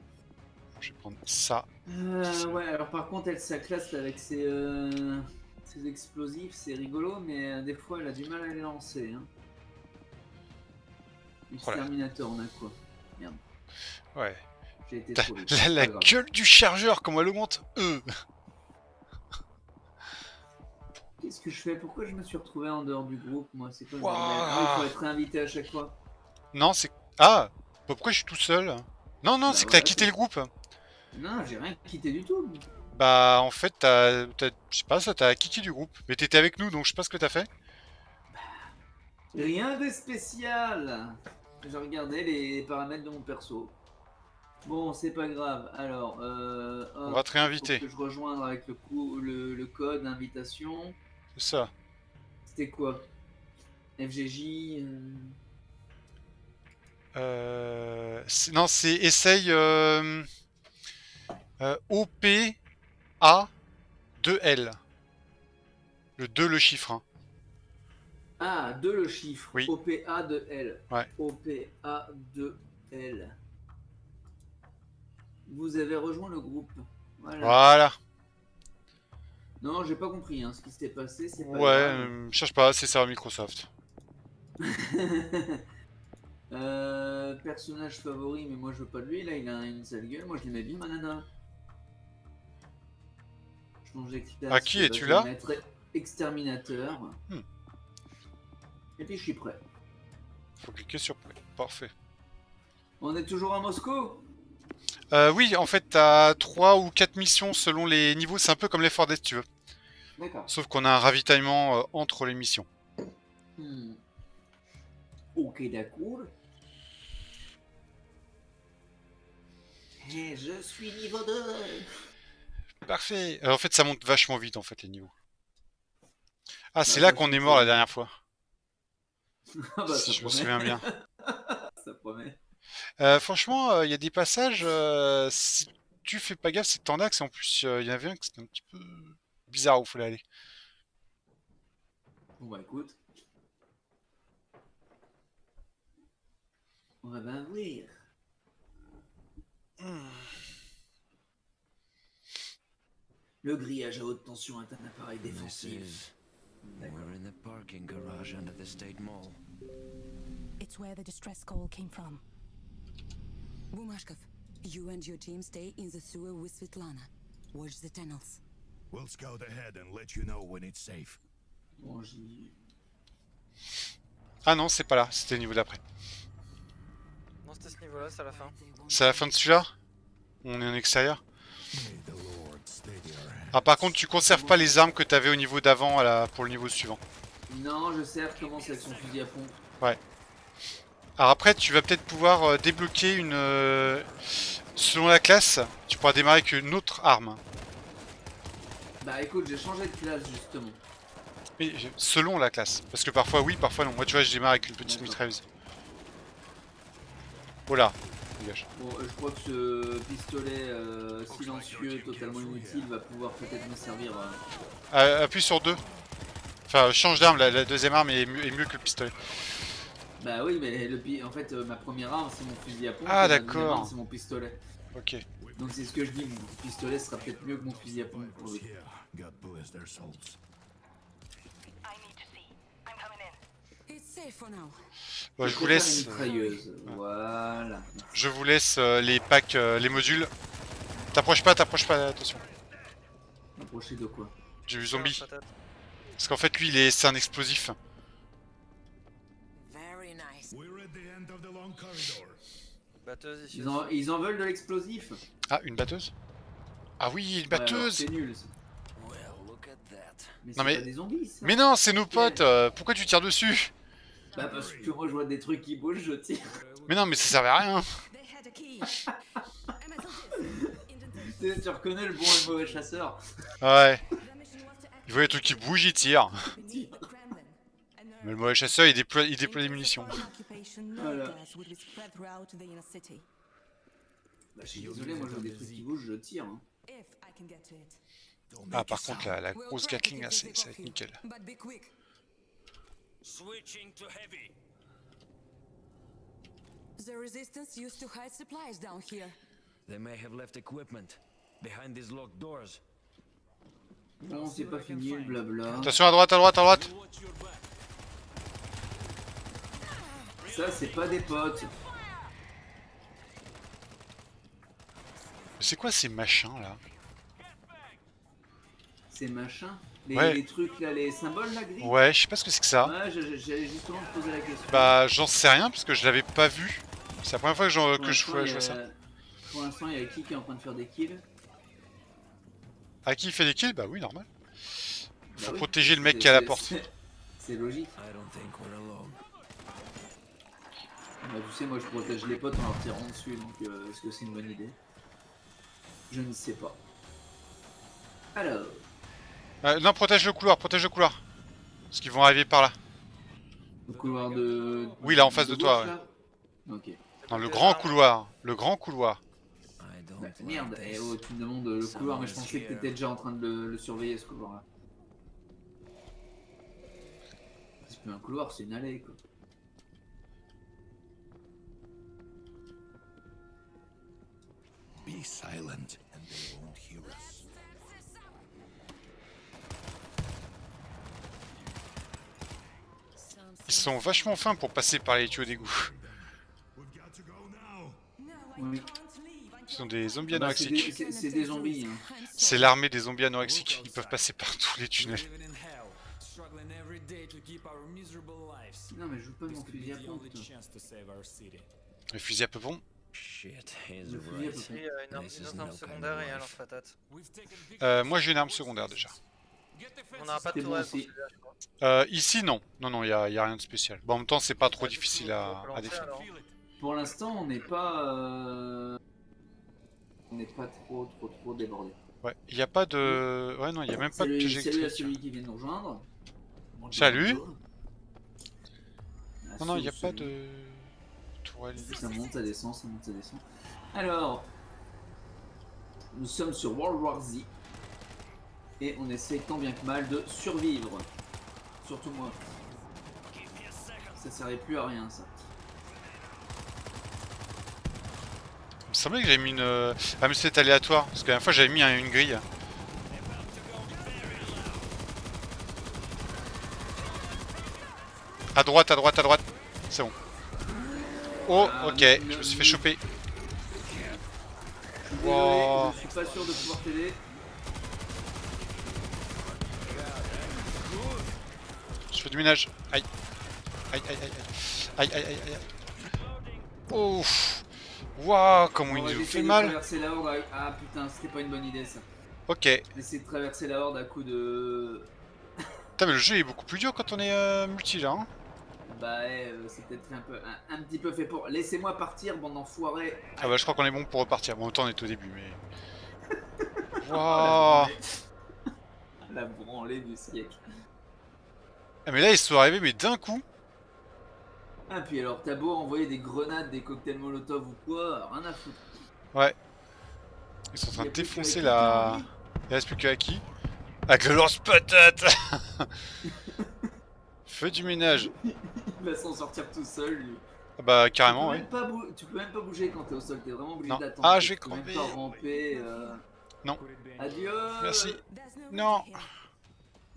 S1: Je vais prendre ça.
S2: Ouais, alors par contre, elle, sa classe avec ses explosifs, c'est rigolo, mais des fois, elle a du mal à les lancer. Hein. Exterminator, on a quoi? Merde,
S1: Ouais.
S2: j'ai été trop vite.
S1: La
S2: c'est pas grave.
S1: gueule du chargeur, comment elle augmente
S2: Qu'est-ce que je fais? Pourquoi je me suis retrouvé en dehors du groupe, moi? C'est quoi ce
S1: Ouah.
S2: bordel? Ah, il faut être invité à chaque fois.
S1: Non, c'est... Ah, pourquoi je suis tout seul? Non, non,
S2: Bah
S1: c'est que
S2: voilà,
S1: t'as quitté
S2: c'est-
S1: le groupe.
S2: Non, j'ai rien quitté du tout.
S1: Bah, en fait, je sais pas, ça t'as kické du groupe. Mais t'étais avec nous, donc je sais pas ce que t'as fait.
S2: Rien de spécial. J'ai regardé les paramètres de mon perso. Bon, c'est pas grave. Alors,
S1: On va te réinviter.
S2: faut que je rejoigne avec le code invitation.
S1: C'est ça.
S2: C'était quoi? FGJ.
S1: Non, c'est essaye OPA 2L. Le 2, le chiffre. Hein.
S2: Ah, 2 le chiffre.
S1: Oui.
S2: OPA de L.
S1: Ouais.
S2: OPA de L. Vous avez rejoint le groupe. Voilà.
S1: Voilà.
S2: Non, j'ai pas compris hein, ce qui s'est passé. C'est pas
S1: Ouais,
S2: grave.
S1: cherche pas, c'est ça Microsoft.
S2: Personnage favori, mais moi je veux pas de lui. Là, il a une sale gueule. Moi, je l'aimais bien, Manana. Changer de classe,
S1: Ah, qui
S2: bah,
S1: es-tu
S2: je
S1: là
S2: vais mettre exterminateur.
S1: Hmm.
S2: Et puis je suis prêt.
S1: Faut cliquer sur play. Parfait.
S2: On est toujours à Moscou.
S1: Oui, en fait, t'as 3 ou 4 missions selon les niveaux. C'est un peu comme les 4 Dead, si tu veux.
S2: D'accord.
S1: Sauf qu'on a un ravitaillement entre les missions.
S2: Hmm. Ok, d'accord. Et je suis niveau 2.
S1: Parfait. En fait, ça monte vachement vite, en fait, les niveaux. Ah, c'est
S2: Ah,
S1: là
S2: ça,
S1: qu'on
S2: je
S1: est mort
S2: sais.
S1: la dernière fois.
S2: Ah bah ça
S1: Si je me
S2: promet.
S1: souviens bien.
S2: Ça promet.
S1: Franchement, il y a des passages, si tu fais pas gaffe, c'est en axe, et en plus, il y en avait un qui c'était un petit peu bizarre où il fallait aller.
S2: Bon bah écoute. On va bien voir. Le grillage à haute tension est un appareil
S7: This
S2: défensif.
S7: is. We're in the parking garage under the State Mall.
S6: It's where the distress call came from.
S9: Bumashkov, you and your team stay in the sewer with Svetlana. Watch the tunnels.
S5: We'll scout ahead and let you know when it's safe.
S2: Bon, j'y...
S1: Ah non, c'est pas là, c'était le niveau d'après.
S3: Non, c'était ce niveau-là, c'est à la fin.
S1: C'est à la fin de celui-là? On est en extérieur?
S5: May the Lord steady our hands.
S1: Ah, par contre, tu conserves pas les armes que t'avais au niveau d'avant pour le niveau suivant.
S2: Non, je sais, recommence avec son fusil à pompe.
S1: Alors après, tu vas peut-être pouvoir débloquer une... selon la classe, tu pourras démarrer avec une autre arme.
S2: Bah écoute, j'ai changé de classe justement.
S1: Oui, selon la classe. Parce que parfois oui, parfois non. Moi tu vois, je démarre avec une petite
S2: D'accord.
S1: mitrailleuse. Oh là, dégage.
S2: Bon, je crois que ce pistolet silencieux, totalement inutile, va pouvoir peut-être me servir.
S1: Appuie sur 2. Enfin, change d'arme, la deuxième arme est mieux que le pistolet.
S2: Bah oui, mais en fait, ma première arme c'est mon fusil à pompe.
S1: Ah,
S2: et ma deuxième
S1: d'accord.
S2: arme, c'est mon pistolet.
S1: Ok.
S2: Donc c'est ce que je dis, mon pistolet sera peut-être mieux que mon fusil à pompe pour le coup.
S5: Here, God bless their souls.
S6: I need to see. I'm coming in.
S9: It's safe for now.
S1: Bon, je vous
S2: préfère
S1: laisse.
S2: une mitrailleuse. Voilà.
S1: Je vous laisse les packs, les modules. T'approches pas, attention.
S2: Approcher de quoi?
S1: Du zombie.
S3: Patate.
S1: Parce qu'en fait, lui, c'est un explosif.
S9: Very nice.
S5: We're at the end of the long corridor.
S3: Batteuse ici.
S2: Ils en veulent de l'explosif?
S1: Ah, une batteuse? Ah oui, une
S2: Ouais, alors,
S1: batteuse!
S2: c'est nul ça.
S7: Well, look at that.
S2: Mais
S1: Non,
S2: c'est
S1: mais-
S2: pas des zombies ça.
S1: Mais non, c'est nos potes! Pourquoi tu tires dessus?
S2: Bah parce que moi je vois des trucs qui bougent, je tire.
S1: Mais non, mais ça servait à rien!
S9: They had a key. I metal disc.
S2: Tu reconnais le bon et le mauvais chasseur.
S1: Ouais.
S9: The mission was to
S1: Il voit les trucs qui bougent, il tire.
S9: beneath the Kremlin.
S1: Mais le mauvais chasseur, il déploie des munitions.
S2: Voilà.
S9: Would be spread throughout the inner city.
S2: Bah je suis désolé, moi je vois des trucs qui bougent, je tire. Hein.
S9: If I can get to it.
S5: Don't
S1: Ah,
S5: make
S1: par
S5: a
S1: contre,
S5: sound.
S1: la
S9: We'll
S1: grosse
S9: try to
S1: Gatling,
S9: keep
S1: là,
S9: the
S1: ça
S9: zip
S1: va être
S9: off you,
S1: nickel.
S9: But be quick.
S7: Switching to heavy.
S9: The resistance used to hide supplies down here.
S7: They may have left equipment behind these locked doors.
S2: Non, c'est pas fini, le blabla.
S1: Attention, à droite, à droite, à droite!
S4: Watch your back.
S2: Ça, c'est pas des potes.
S1: C'est quoi ces machins, là?
S2: Ces machins.
S1: Ouais.
S2: Les trucs là, les symboles là, gris.
S1: Ouais, je sais pas ce que c'est que ça.
S2: Ouais, j'allais justement te poser la question.
S1: Bah, j'en sais rien, parce que je l'avais pas vu. C'est la première fois que
S2: Pour
S1: je
S2: l'instant,
S1: vois
S2: il y a-
S1: ça.
S2: Pour l'instant, il y a qui est en train de faire des kills?
S1: À qui il fait des kills? Bah oui, normal.
S2: Bah
S1: Faut
S2: oui.
S1: protéger le mec
S2: C'est-
S1: qui est à la
S2: c'est-
S1: porte.
S2: C'est logique.
S7: I don't think we're alone.
S2: Bah, tu sais, moi je protège les potes en leur tirant dessus, donc est-ce que c'est une bonne idée? Je ne sais pas. Alors,
S1: Non, protège le couloir, protège le couloir. Parce qu'ils vont arriver par là.
S2: le couloir de.
S1: Oui, là, en face de toi,
S2: gauche, là Ok.
S1: Dans le grand couloir. Le grand couloir.
S7: I don't
S2: Bah,
S7: like
S2: merde,
S7: this.
S2: eh oh, tu me demandes le couloir, mais je pensais que t'étais déjà en train de le surveiller ce couloir-là. C'est plus un couloir, c'est une allée quoi.
S5: Be silent and they won't hear us.
S1: Ils sont vachement fins pour passer par les tuyaux d'égout.
S5: We've got to go now.
S9: No, I
S2: Oui.
S9: can't leave until
S1: Ils sont des zombies
S2: Bah, c'est
S1: anorexiques.
S2: c'est des zombies. Hein.
S9: I'm
S1: C'est
S9: sorry.
S1: l'armée des zombies anorexiques. Ils peuvent passer par tous les tunnels.
S4: Living in hell, struggling every day to keep our miserable lives.
S2: Non, mais je joue pas de
S4: This
S2: mon
S4: could be
S2: fusil à
S4: the
S2: pompe.
S4: only
S2: toi.
S4: chance to save our city.
S1: Le fusil à peupon.
S7: Shit, he's
S2: Le fusil à peu
S7: right.
S2: près.
S3: Et une arme,
S7: This is
S3: une autre
S7: no
S3: arme
S7: kind of
S3: secondaire et un
S7: life.
S3: lance-patate.
S4: We've taken big
S1: Moi j'ai une arme secondaire déjà.
S4: Get the
S3: On n'aura
S4: fences
S3: pas de
S2: C'est bon
S3: tourelle pour
S2: aussi.
S3: celui-là, je crois.
S1: Ici non. Non, y a rien de spécial. Bon, en même temps c'est pas trop
S3: Bah, du coup,
S1: difficile
S3: on peut
S1: à
S3: lancer,
S1: défendre.
S3: alors.
S4: feel it.
S2: Pour l'instant, on n'est pas. On n'est pas trop débordé.
S1: Ouais, y a pas de... Ouais non, y a même pas de piège
S2: Salut à
S1: électrique.
S2: celui qui vient de nous rejoindre. Bonjour,
S1: Salut.
S2: bonjour. Ah,
S1: Non, y a
S2: salut,
S1: pas
S2: salut.
S1: de... tourelle.
S2: Ça monte, ça descend, ça monte, ça descend. Alors, nous sommes sur World War Z. Et on essaie tant bien que mal de survivre. Surtout moi. Ça servait plus à rien ça.
S1: Il me semblait que j'avais mis une... Ah mais c'est aléatoire, parce que la dernière fois j'avais mis une grille. À droite, à droite, à droite. C'est bon. Oh,
S2: Ah,
S1: ok,
S2: ne-
S1: je me suis fait choper.
S2: Désolé,
S1: Wow.
S2: je suis pas sûr de pouvoir t'aider.
S1: Je fais du ménage. Aïe. Aïe, aïe, aïe, aïe. Aïe, aïe, aïe, aïe. Ouf. Waouh, comment
S2: On
S1: il
S2: va
S1: nous
S2: essayer
S1: fait
S2: de
S1: mal.
S2: traverser la horde. Ah putain, c'était pas une bonne idée ça.
S1: Ok.
S2: Essayer de traverser la horde à coup de.
S1: Putain, mais le jeu est beaucoup plus dur quand on est multi là. Hein.
S2: Bah ouais, c'est peut-être fait un petit peu fait pour. Laissez-moi partir, bande d'enfoirés.
S1: Ah bah je crois qu'on est bon pour repartir. Bon, en même temps on est au début, mais... Waouh.
S2: La branlée du siècle.
S1: Ah mais là ils sont arrivés mais d'un coup.
S2: Ah puis alors t'as beau envoyer des grenades, des cocktails molotov ou quoi, rien à foutre.
S1: Ouais. Ils sont en train
S2: Il y
S1: de
S2: a plus que
S1: défoncer
S2: Aki
S1: la...
S2: qui
S1: Il reste plus que Aki. Avec le lance-patate. Feu du ménage.
S2: Il va s'en sortir tout seul lui.
S1: Ah bah carrément,
S2: Tu
S1: ouais.
S2: peux même pas tu peux même pas bouger quand t'es au sol, t'es vraiment obligé
S1: Non.
S2: d'attendre.
S1: Ah, je vais
S2: Tu peux même
S1: crever.
S2: pas ramper.
S1: Non.
S2: Adieu.
S1: Merci.
S9: There's no
S1: Non.
S9: way here.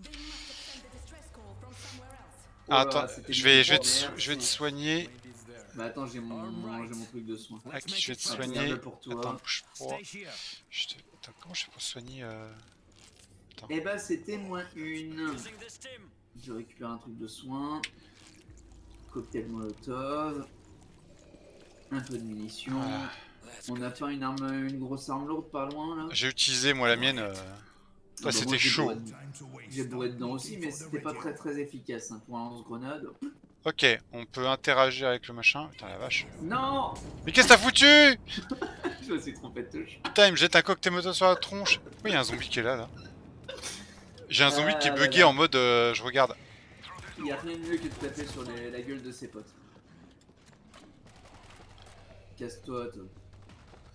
S9: They must have sent the distress call from somewhere else.
S2: Oh là,
S1: Attends,
S2: c'était
S1: je vais
S2: une
S1: te
S2: merde.
S1: soigner.
S2: Bah attends, j'ai mon truc de soin.
S1: Aki, je vais te
S2: Hop,
S1: soigner.
S2: garde-le pour toi.
S1: Attends, bouge pas.
S7: Stay here.
S1: Attends, comment je fais pour soigner
S2: Eh bah c'était moins une.
S7: Using this team.
S2: Je récupère un truc de soin. Cocktail molotov. Un peu de munitions.
S1: Voilà.
S2: On n'a pas une grosse arme lourde pas loin là.
S1: J'ai utilisé moi la mienne.
S2: Ah
S1: Là
S2: bah,
S1: c'était
S2: moi, j'ai
S1: chaud.
S2: bourré dedans. J'ai bourré dedans aussi, mais c'était pas très efficace hein, pour un lance-grenade.
S1: Ok, on peut interagir avec le machin. Putain la vache.
S2: Non.
S1: Mais qu'est-ce que t'as foutu?
S2: Je me suis trompé de touche.
S1: Putain, il me jette un cocktail moto sur la tronche. Pourquoi il y a un zombie qui est là J'ai un zombie qui est
S2: Ah,
S1: bugué
S2: là.
S1: en mode je regarde.
S2: Il y a rien de mieux que de taper sur la gueule de ses potes. Casse-toi, toi.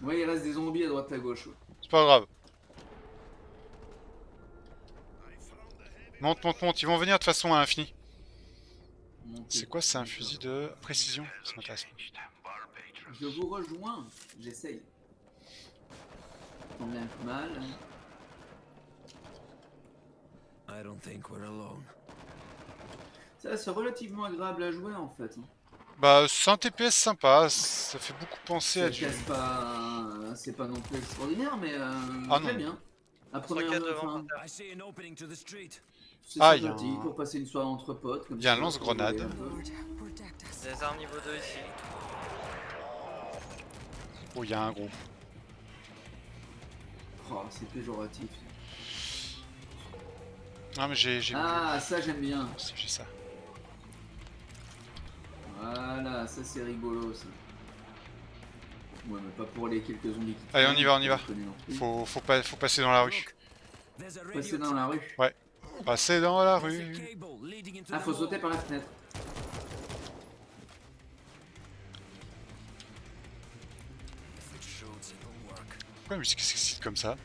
S2: Ouais, il reste des zombies à droite à gauche. Ouais.
S1: C'est pas grave. Monte, monte, monte. Ils vont venir de toute façon à l'infini.
S2: Montez.
S1: C'est quoi? C'est un fusil de précision? Ça m'intéresse.
S2: Je vous rejoins. J'essaye. Tant bien que mal.
S7: I don't think we're alone.
S2: Ça, c'est relativement agréable à jouer en fait.
S1: Bah, c'est un TPS sympa. Ça fait beaucoup penser à
S2: Ça
S1: du.
S2: casse pas. C'est pas non plus extraordinaire, mais
S1: Ah
S2: très
S1: non.
S2: bien. À
S3: Sur le
S2: première
S3: cadre devant,
S2: enfin,
S3: par terre.
S7: I see an opening to the street.
S2: c'est
S1: Ah, il y a
S2: sympathique
S1: un-
S2: pour passer une soirée entre potes. Comme
S1: Il y a un
S2: ça,
S1: lance-grenade.
S2: pour rigoler un peu.
S9: Lord, protect us.
S3: Des armes niveau 2 ici.
S1: Oh, il y a un gros.
S2: Oh, c'est péjoratif.
S1: Ah, mais j'ai.
S2: Ah, ça j'aime bien.
S1: Si, j'ai ça.
S2: Voilà, ça c'est rigolo ça. Ouais, mais pas pour les quelques zombies qui
S1: Allez, on y
S2: traînent,
S1: va, on y
S2: c'est
S1: va.
S2: pas connu non plus.
S1: Faut passer dans la rue.
S7: There's a radio
S2: Passer dans la rue.
S1: Passer dans la
S7: There's a
S1: rue.
S7: cable leading into
S2: Ah,
S7: the
S2: faut sauter
S7: mall.
S2: par la fenêtre.
S7: If it shoots, it'll work.
S1: Pourquoi la musique s'excite comme ça?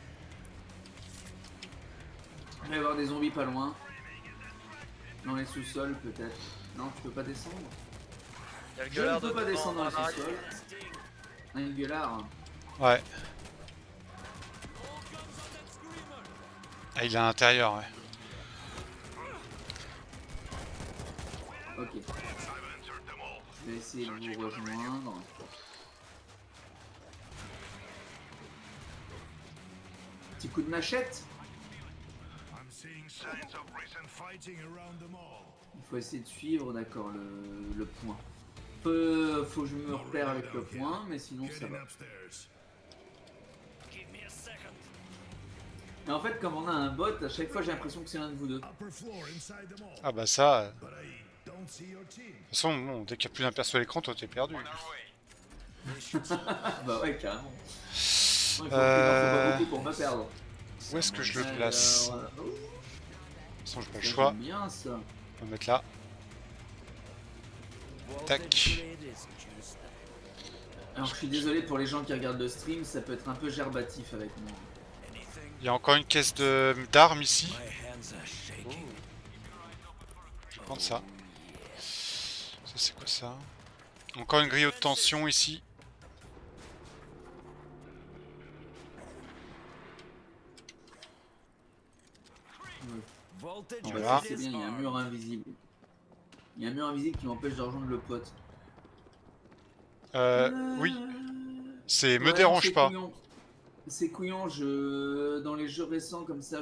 S2: Il va y avoir des zombies pas loin. Dans les sous-sols peut-être. Non, tu peux pas descendre.
S3: Il y a le
S2: Je ne
S3: gueulard
S2: peux
S3: de
S2: pas
S3: devant,
S2: descendre dans les
S3: l'arrière.
S2: sous-sols. Un gueulard.
S1: Ouais. Ah, il est à l'intérieur, ouais.
S2: Ok. Je vais essayer de vous rejoindre. Petit coup de machette.
S8: I'm seeing signs of recent fighting around the mall.
S2: Il faut essayer de suivre, d'accord, le point. Faut que je me repère avec le point, mais sinon ça va. Mais en fait, comme on a un bot, à chaque fois j'ai l'impression que c'est l'un de vous deux.
S1: Ah bah ça... De toute façon, bon, dès qu'il n'y a plus d'un perso à l'écran, toi t'es perdu.
S2: Bah ouais, carrément. Moi, il faut
S1: Euh,
S2: pas beaucoup pour me perdre.
S1: Où est-ce que je le place? De
S2: Alors,
S1: toute façon, j'ai pas le
S2: ça,
S1: choix.
S2: j'aime bien ça.
S1: On va le mettre là. Tac.
S2: Alors je suis désolé pour les gens qui regardent le stream, ça peut être un peu gerbatif avec moi.
S1: Il y a encore une caisse d'armes ici. Je vais prendre ça. Ça c'est quoi ça? Encore une grille haute tension ici.
S7: Voltage
S1: Voilà.
S2: C'est bien, il y a un mur invisible. Il y a un mur invisible qui m'empêche de rejoindre le pote.
S1: Oui. C'est me
S2: Ouais,
S1: dérange
S2: c'est
S1: pas.
S2: couillon. C'est couillon, dans les jeux récents comme ça,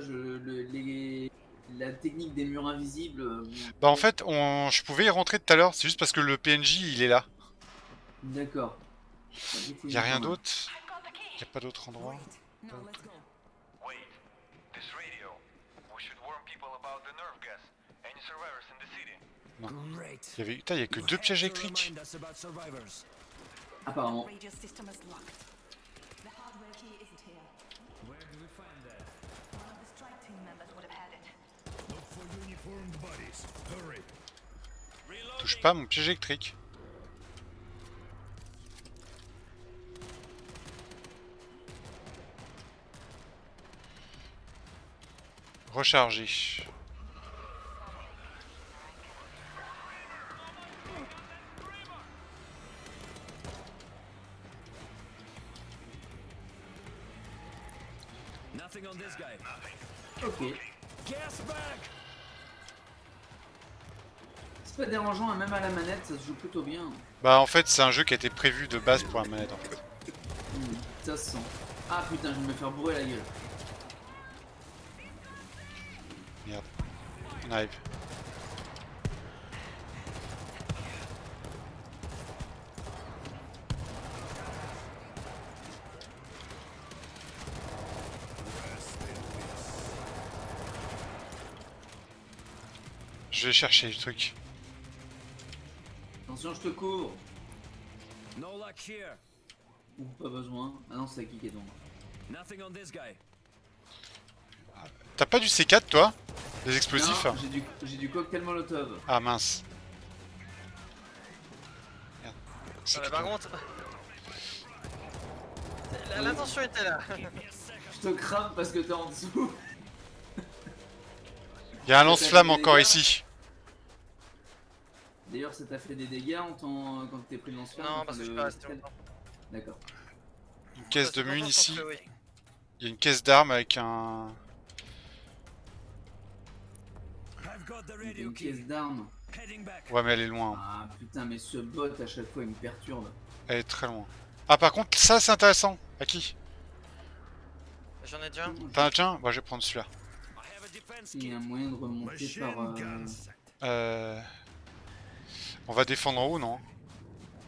S2: la technique des murs invisibles.
S1: Bah en fait, je pouvais y rentrer tout à l'heure. C'est juste parce que le PNJ il est là.
S2: D'accord.
S1: Il y a rien d'autre. Il y a pas d'autre endroit.
S9: Now let's go.
S8: Wait, this radio. We should warn people about the nerve gas. Any survivors in the city?
S7: Great.
S1: Il y a que deux pièges électriques.
S2: Apparemment.
S6: Radio system is locked. The hardware key isn't here.
S4: Where did we find that?
S6: One of the strike team members would have had it.
S1: Touche pas à mon piège électrique. Recharger.
S7: Nothing on this guy.
S2: Ok.
S7: Gas back.
S2: C'est pas dérangeant, hein, même à la manette, ça se joue plutôt bien.
S1: Bah en fait c'est un jeu qui a été prévu de base pour la manette en fait.
S2: Ça se sent. Ah putain, je vais me faire bourrer la gueule.
S1: Merde. On arrive. Je vais chercher le truc.
S2: Attention, je te couvre.
S7: No luck here.
S2: Ou pas besoin. Ah non, c'est qui est donc.
S7: Nothing on this guy.
S1: T'as pas du C4 toi? Des explosifs?
S2: Non, j'ai du cocktail molotov.
S1: Ah mince. Merde.
S3: Ouais, par contre... L'intention était là.
S2: Je te crame parce que t'es en dessous.
S1: Il y a un lance-flamme encore ici.
S2: D'ailleurs, ça t'a fait des dégâts quand t'es pris le lance-flamme?
S3: Non,
S2: enfin,
S3: parce que je suis
S2: le-
S3: pas resté longtemps.
S2: D'accord.
S1: Une caisse de
S3: Parce que
S1: mun
S3: je pense
S1: ici.
S3: que oui.
S1: Il y a une caisse d'armes avec un...
S7: I've got the
S2: Il y a
S7: radio
S2: une pièce
S7: key.
S2: d'armes.
S7: Heading back.
S1: Ouais mais elle est loin.
S2: Ah putain, mais ce bot à chaque fois il me perturbe.
S1: Elle est très loin. Ah par contre ça c'est intéressant. À qui?
S3: J'en ai déjà un.
S1: T'en as déjà un? Bah je vais prendre celui-là.
S7: I have a defense
S2: Il y
S7: kit.
S2: a un moyen de remonter par.
S1: On va défendre en haut non?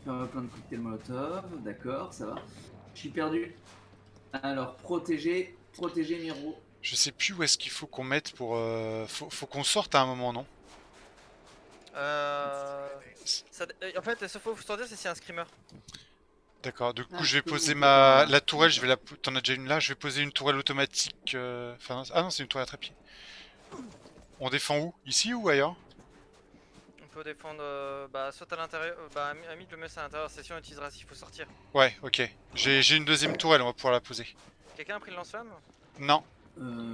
S2: Faire plein de cocktails molotov, d'accord, ça va. Je suis perdu. Alors, protéger Miro.
S1: Je sais plus où est-ce qu'il faut qu'on mette pour... Faut qu'on sorte à un moment non?
S3: En fait, ce qu'il faut sortir, c'est s'il y a un screamer.
S1: D'accord, du coup
S2: Ah,
S1: je vais
S2: je peux
S1: poser
S2: monter
S1: ma...
S2: par là.
S1: La tourelle, je vais la... T'en as déjà une là, je vais poser une tourelle automatique... Enfin, ah non c'est une tourelle à trépied. On défend où? Ici ou ailleurs?
S3: On peut défendre soit à l'intérieur, Ami le met à l'intérieur, c'est sûr on utilisera s'il faut sortir.
S1: Ouais, ok. J'ai une deuxième tourelle, on va pouvoir la poser.
S3: Quelqu'un a pris le lance-flamme?
S1: Non,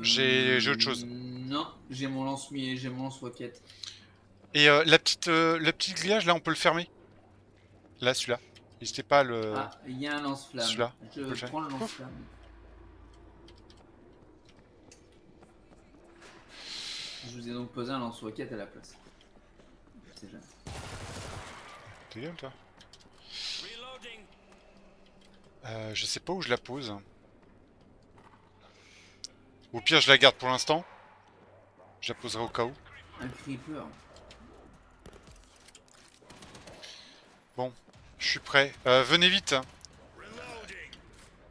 S1: J'ai autre chose.
S2: Non, j'ai mon lance-roquette.
S1: et le petit grillage là, on peut le fermer. Là, celui-là. N'hésitez pas à le...
S2: Ah, il y a un lance-flamme.
S1: celui-là, on peut le
S2: Je
S1: faire.
S2: prends le lance-flamme. Je vous ai donc posé un lance-roquette à la place. Je sais jamais.
S1: T'es gueule, toi.
S7: Reloading.
S1: Je sais pas où je la pose. Au pire, je la garde pour l'instant. Je la poserai au cas où.
S2: Un creeper.
S1: Je suis prêt. Venez vite.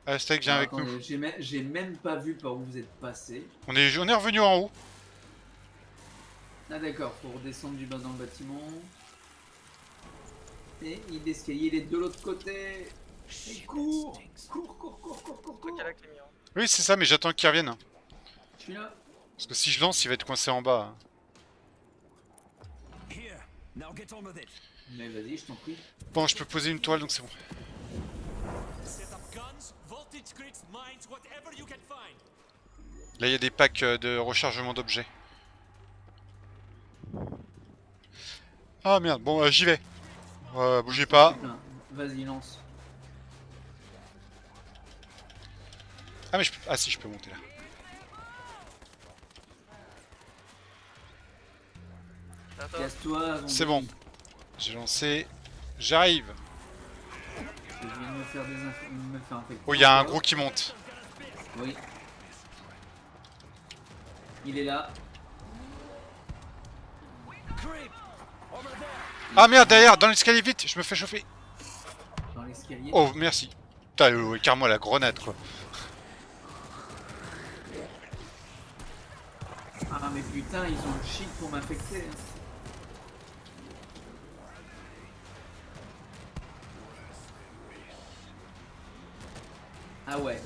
S1: Aztec, viens avec nous.
S2: Attendez, j'ai même pas vu par où vous êtes passé.
S1: On est revenu en haut.
S2: Ah d'accord, pour descendre du bas dans le bâtiment. Et l'escalier il est de l'autre côté. Et cours.
S3: Toi qui as la clé, Miro.
S1: Oui, c'est ça, mais j'attends qu'il revienne.
S2: Je suis là.
S1: Parce que si je lance, il va être coincé en bas.
S7: Here, now get on with it.
S2: Mais vas-y, je t'en prie.
S1: Bon, je peux poser une toile, donc c'est bon.
S4: Set up guns, voltage grids, mines, whatever you can find.
S1: Là, il y a des packs de rechargement d'objets. Ah merde, bon, j'y vais. Bougez pas.
S2: Putain, vas-y, lance.
S1: Ah, mais je peux... Ah si, je peux monter là.
S3: Attends.
S2: Casse-toi.
S1: C'est bon. J'ai lancé. J'arrive.
S2: Je viens de me faire me faire infecter.
S1: Oh, il y a un gros qui monte.
S2: Oui. Il est là.
S1: Ah merde, derrière, dans l'escalier, vite, je me fais chauffer.
S2: Dans l'escalier.
S1: Oh, merci. Putain, carrément la grenade, quoi.
S2: Ah mais putain, ils ont le shield pour m'infecter. Hein. Ah ouais.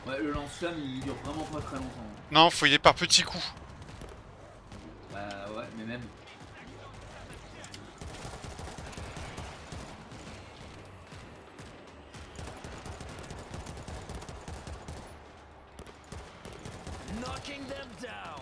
S2: Ouais, le lance-flamme il dure vraiment pas très longtemps.
S1: Non, faut y aller par petits coups.
S2: Bah ouais, mais même.
S7: Knocking them down.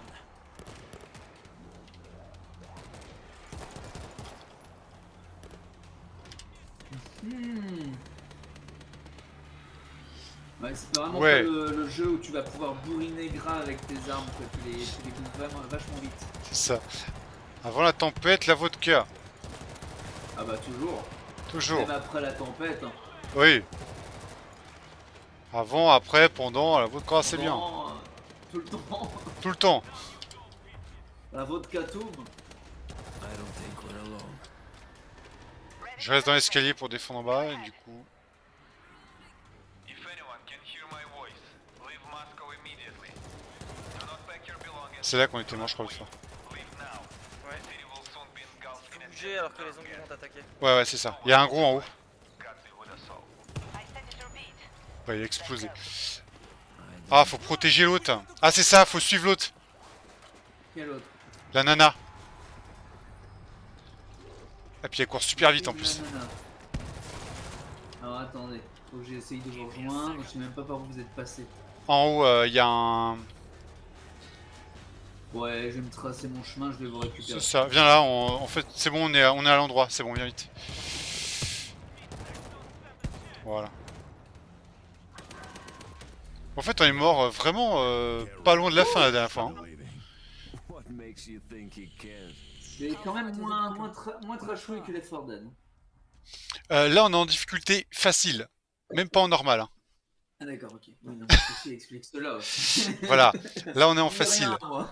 S2: Ouais, c'est vraiment
S1: Ouais.
S2: pas le jeu où tu vas pouvoir bourriner gras avec tes armes, quoi. Tu les coupes vraiment vachement vite.
S1: C'est ça. Avant la tempête, la vodka.
S2: Ah bah toujours.
S1: Toujours.
S2: Même après la tempête. Hein.
S1: Oui. Avant, après, pendant, la vodka, c'est bien.
S2: Pendant, tout le temps.
S1: Tout le temps.
S2: La vodka tourne.
S7: I don't think we're alone.
S1: Je reste dans l'escalier pour défendre en bas, et du coup...
S8: If anyone can hear my voice, leave Moscow immediately. Do not pack your belongings.
S1: C'est là qu'on était mort, je crois, le soir.
S8: Leave now.
S3: Ouais.
S8: The city will soon be engulfed in a
S3: Bouger alors que les zombies vont t'attaquer.
S1: Ouais, c'est ça. Il y a un gros en haut.
S8: God be with us all.
S6: I sent it to repeat.
S1: Ouais, il a explosé. Ah, faut protéger l'autre. Ah, c'est ça, faut suivre l'autre.
S2: Quel autre?
S1: La nana. Et puis elle court super vite en plus.
S2: Nanana. Alors attendez, faut que j'essaye de vous rejoindre. Je sais même pas par où vous êtes passé.
S1: En haut, il y a un...
S2: Ouais, je vais me tracer mon chemin, je vais vous récupérer.
S1: C'est ça, viens là, en fait, c'est bon, on est à l'endroit, c'est bon, viens vite. Voilà. En fait, on est mort vraiment pas loin de la fin la dernière fois. Hein.
S7: What makes you think he cares?
S2: C'est quand même moins trashouille que les Forden.
S1: Là, on est en difficulté facile, même pas en normal. Hein.
S2: Ah d'accord, ok. Oui, non, ceci explique cela aussi.
S1: Voilà, là on est en
S2: Je dis
S1: facile.
S2: rien, moi.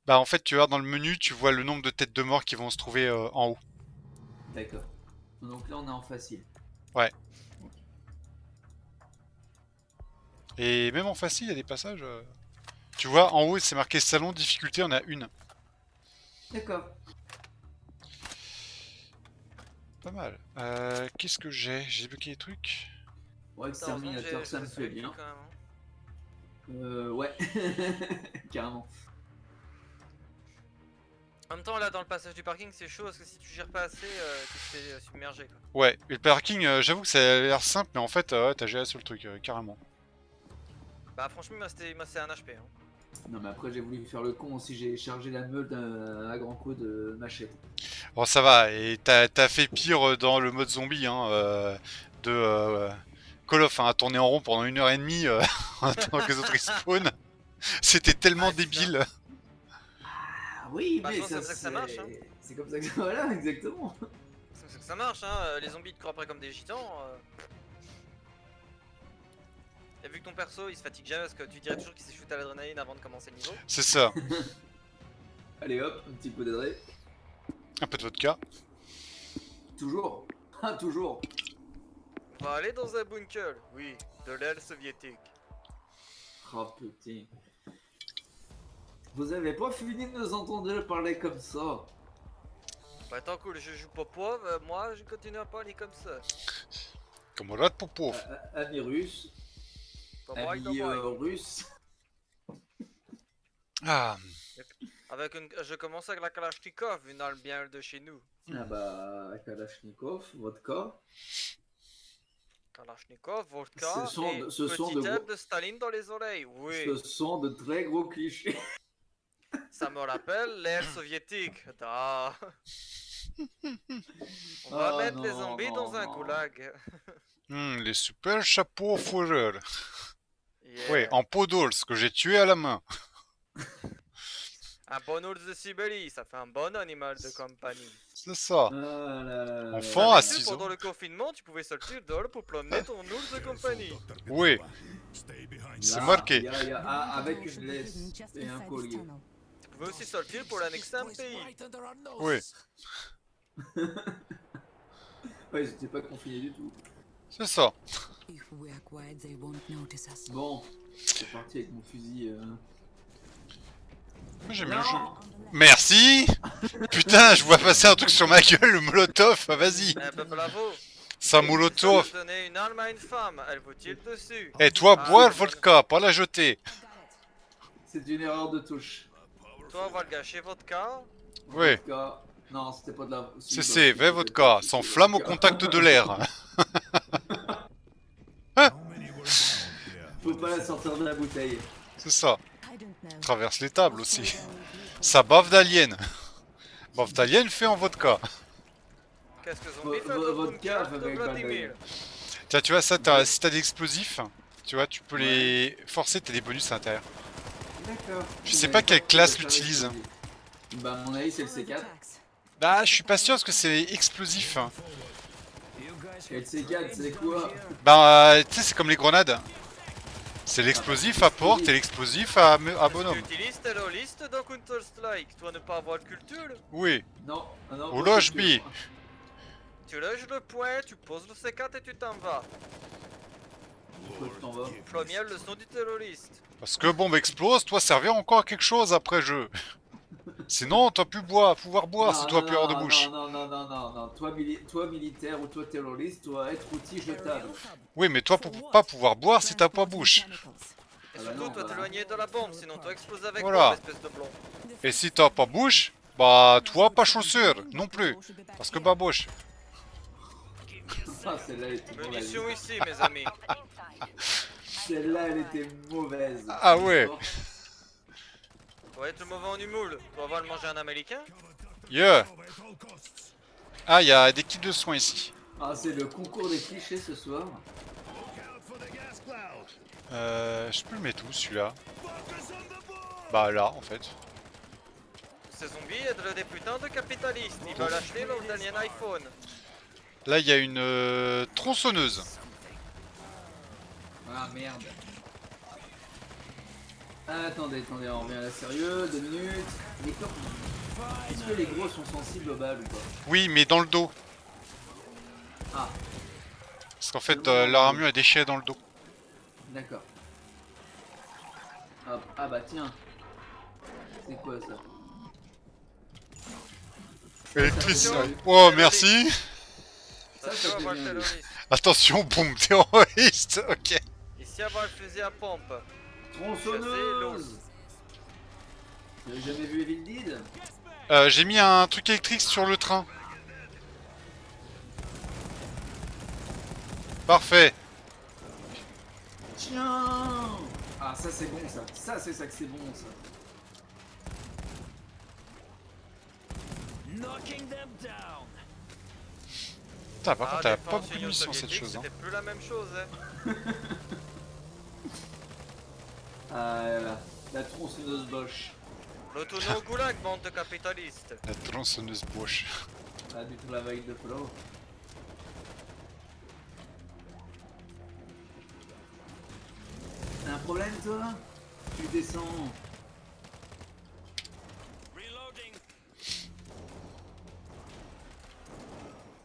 S1: Bah en fait, tu vois, dans le menu, tu vois le nombre de têtes de mort qui vont se trouver en haut.
S2: D'accord. Donc là on est en facile.
S1: Et même en facile, il y a des passages... Tu vois, en haut, c'est marqué salon, difficulté, on a une.
S2: D'accord.
S1: Pas mal. Qu'est-ce que j'ai? J'ai débloqué des trucs.
S2: Ouais, exterminateur, ça me fait bien. Ouais. Carrément.
S3: En même temps, là dans le passage du parking, c'est chaud parce que si tu gères pas assez, tu te fais submerger quoi.
S1: Ouais, et le parking, j'avoue que ça a l'air simple, mais en fait, ouais, t'as géré sur le truc, carrément.
S3: Bah, franchement, moi c'est un HP. Hein.
S2: Non mais après j'ai voulu faire le con aussi, j'ai chargé la meule à grands coups de machette.
S1: Bon, ça va, et t'as fait pire dans le mode zombie, hein, de Call of, hein, à tourner en rond pendant 1h30 en attendant que les autres ils spawnent. C'était tellement débile.
S2: Ah oui,
S3: Bah,
S2: mais
S3: je pense que c'est comme ça que ça marche, hein.
S2: c'est comme ça que voilà, exactement.
S3: C'est comme ça que Ça marche, hein, les zombies te courent après comme des gitans. Et vu que ton perso il se fatigue jamais parce que tu dirais toujours qu'il s'est shooté à l'adrénaline avant de commencer le niveau.
S1: C'est ça.
S2: Allez hop, un petit peu d'adré.
S1: Un peu de vodka.
S2: Toujours. Ah, toujours.
S3: On va aller dans un bunker, oui, de l'aile soviétique.
S2: Oh putain. Vous avez pas fini de nous entendre parler comme ça.
S3: Bah tant que je joue pas pauvre, moi je continue à parler comme ça.
S1: Camarade Popov.
S2: Ami russe.
S3: Bye bye,
S2: Ami
S3: bye.
S2: russe.
S1: Ah,
S3: Avec une... Je commence avec la Kalachnikov, une arme bien de chez nous.
S2: Ah bah, Kalachnikov, vodka.
S3: Kalachnikov, vodka
S2: Ce sont
S3: et
S2: de- ce sont
S3: petit
S2: de
S3: air
S2: gros-
S3: de Staline dans les oreilles. Oui,
S2: Ce sont de très gros clichés.
S3: ça me rappelle l'ère soviétique. Ah. On va
S2: Ah,
S3: mettre les
S2: non,
S3: zombies
S2: non,
S3: dans un
S2: non.
S3: goulag.
S1: les super chapeaux fourreurs.
S3: Yeah.
S1: Oui, en peau d'ours que j'ai tué à la main.
S3: Un bon ours de Sibérie, ça fait un bon animal de compagnie.
S1: C'est ça.
S2: Ah là là là
S1: Enfant
S2: là
S1: à
S2: là.
S1: six ans.
S3: Pendant le confinement, tu pouvais sortir dehors pour promener ton ours de compagnie.
S1: Oui,
S5: Stay behind.
S1: c'est
S2: Là,
S1: marqué.
S2: avec une
S9: Hidden
S2: laisse
S9: just
S2: et un
S9: inside this
S2: collier.
S9: tunnel.
S3: Tu pouvais aussi sortir pour annexer un pays.
S1: Oui,
S2: Ouais, ils étaient pas confinés du tout.
S1: c'est ça.
S9: If we are quiet, they won't notice us.
S2: Bon, c'est parti avec mon fusil.
S1: Moi, j'aime bien le
S2: Non.
S1: jeu. Merci. Putain, je vois passer un truc sur ma gueule, le molotov. Vas-y.
S3: Eh ben bravo.
S1: Ça
S3: Ça
S1: molotov.
S3: de donner une arme à une femme, elle vous tire dessus.
S1: Et toi,
S3: Ah,
S1: bois le
S3: c'est
S1: vodka, pas la jeter.
S2: C'est une erreur de touche.
S3: Toi, on va le gâcher vodka.
S1: Oui,
S2: Vodka. Non, c'était pas de la.
S1: c'est vrai vodka, sans flamme au contact de l'air.
S5: How many were down here?
S2: Faut pas la sortir de la bouteille.
S1: C'est ça.
S9: I don't know.
S1: Traverse les tables aussi. Ça bave d'alien. Bave d'alien fait en vodka.
S3: Qu'est-ce que zombie fait de
S2: Vodka
S3: bunker de
S2: avec
S3: Vladimir?
S1: Tiens, tu vois, ça, si t'as des explosifs, tu vois, tu peux les forcer, t'as des bonus à l'intérieur.
S2: D'accord.
S1: Je sais pas quelle classe l'utilise.
S2: Bah, à mon avis, c'est le C4.
S1: Bah, je suis pas sûr parce que c'est explosif.
S2: Et le C4, c'est quoi?
S1: Bah, tu sais, c'est comme les grenades. C'est l'explosif à porte et l'explosif à bonhomme.
S3: Tu utilises terroriste dans Counter-Strike, toi ne pas avoir de culture.
S1: Oui.
S2: Non, ah non.
S1: Au
S2: pas
S1: loge
S2: culture.
S1: B.
S3: Tu lèches le poing, tu poses le C4 et tu t'en vas.
S2: Pourquoi tu t'en vas?
S3: Première leçon du terroriste.
S1: Parce que bombe explose, toi servir encore à quelque chose après jeu. Sinon, t'as pu pouvoir boire
S2: Non,
S1: si toi
S2: non,
S1: plus hors de
S2: non,
S1: bouche.
S2: Non, non, non, non, non. Toi militaire ou toi terroriste, toi être outil jetable.
S1: Oui, mais toi pour pas pouvoir boire si t'as pas bouche.
S3: Et
S2: Ah bah
S3: surtout,
S2: non,
S3: toi
S2: bah.
S3: t'éloigner de la bombe, sinon toi exploses avec
S1: Voilà.
S3: bombe, espèce de blond.
S1: Et si t'as pas bouche, bah toi pas chaussure non plus. Parce que bah bouche.
S2: Ah, celle-là, elle était mauvaise.
S3: Munitions ici, mes amis.
S2: Celle-là, elle était mauvaise.
S1: Ah ouais.
S3: Tu vas être mauvais en humour. Tu vas voir le manger un américain.
S1: Yeah.
S5: Cover at all costs.
S1: Ah, il y a des kits de soins ici.
S2: Ah, c'est le concours des clichés ce soir.
S5: Look out for the gas cloud.
S1: Je peux le mettre où celui-là?
S5: Focus on the ball.
S1: Bah là en fait.
S3: Ces zombies aident des putains de capitalistes. Ils veulent acheter leur dernier iPhone.
S1: Là il y a une tronçonneuse.
S2: Ah merde. Attendez, on revient à la sérieux, 2 minutes. Mais est-ce que les gros sont sensibles aux balles ou pas?
S1: Oui, mais dans le dos.
S2: Ah,
S1: Parce qu'en fait leur armure est déchirée dans le dos.
S2: d'accord. Hop, ah bah tiens. C'est quoi ça?
S1: Électricien. Oh merci.
S2: Ça,
S3: Attention à
S2: c'est
S3: voir le
S2: bien vu.
S3: terroriste.
S1: Attention, bombe terroriste. Ok.
S3: Ici avoir le fusil à pompe.
S2: Tronçonneuse. Tu as jamais vu Evil Dead?
S1: J'ai mis un truc électrique sur le train. Parfait.
S2: Tiens. Ah ça c'est bon ça. Ça c'est ça que c'est bon ça.
S7: Knocking them down.
S1: Putain, par contre, t'as pas
S3: défense
S1: beaucoup de
S3: Union
S1: munitions cette
S3: soviétique,
S1: chose. Hein.
S3: C'était plus la même chose, hein.
S2: Ah là là. La tronçonneuse Bosch.
S3: Retournons au goulag, bande de capitalistes.
S1: La tronçonneuse Bosch.
S2: Ah du travail de pro. problème toi? Tu descends.
S4: Reloading.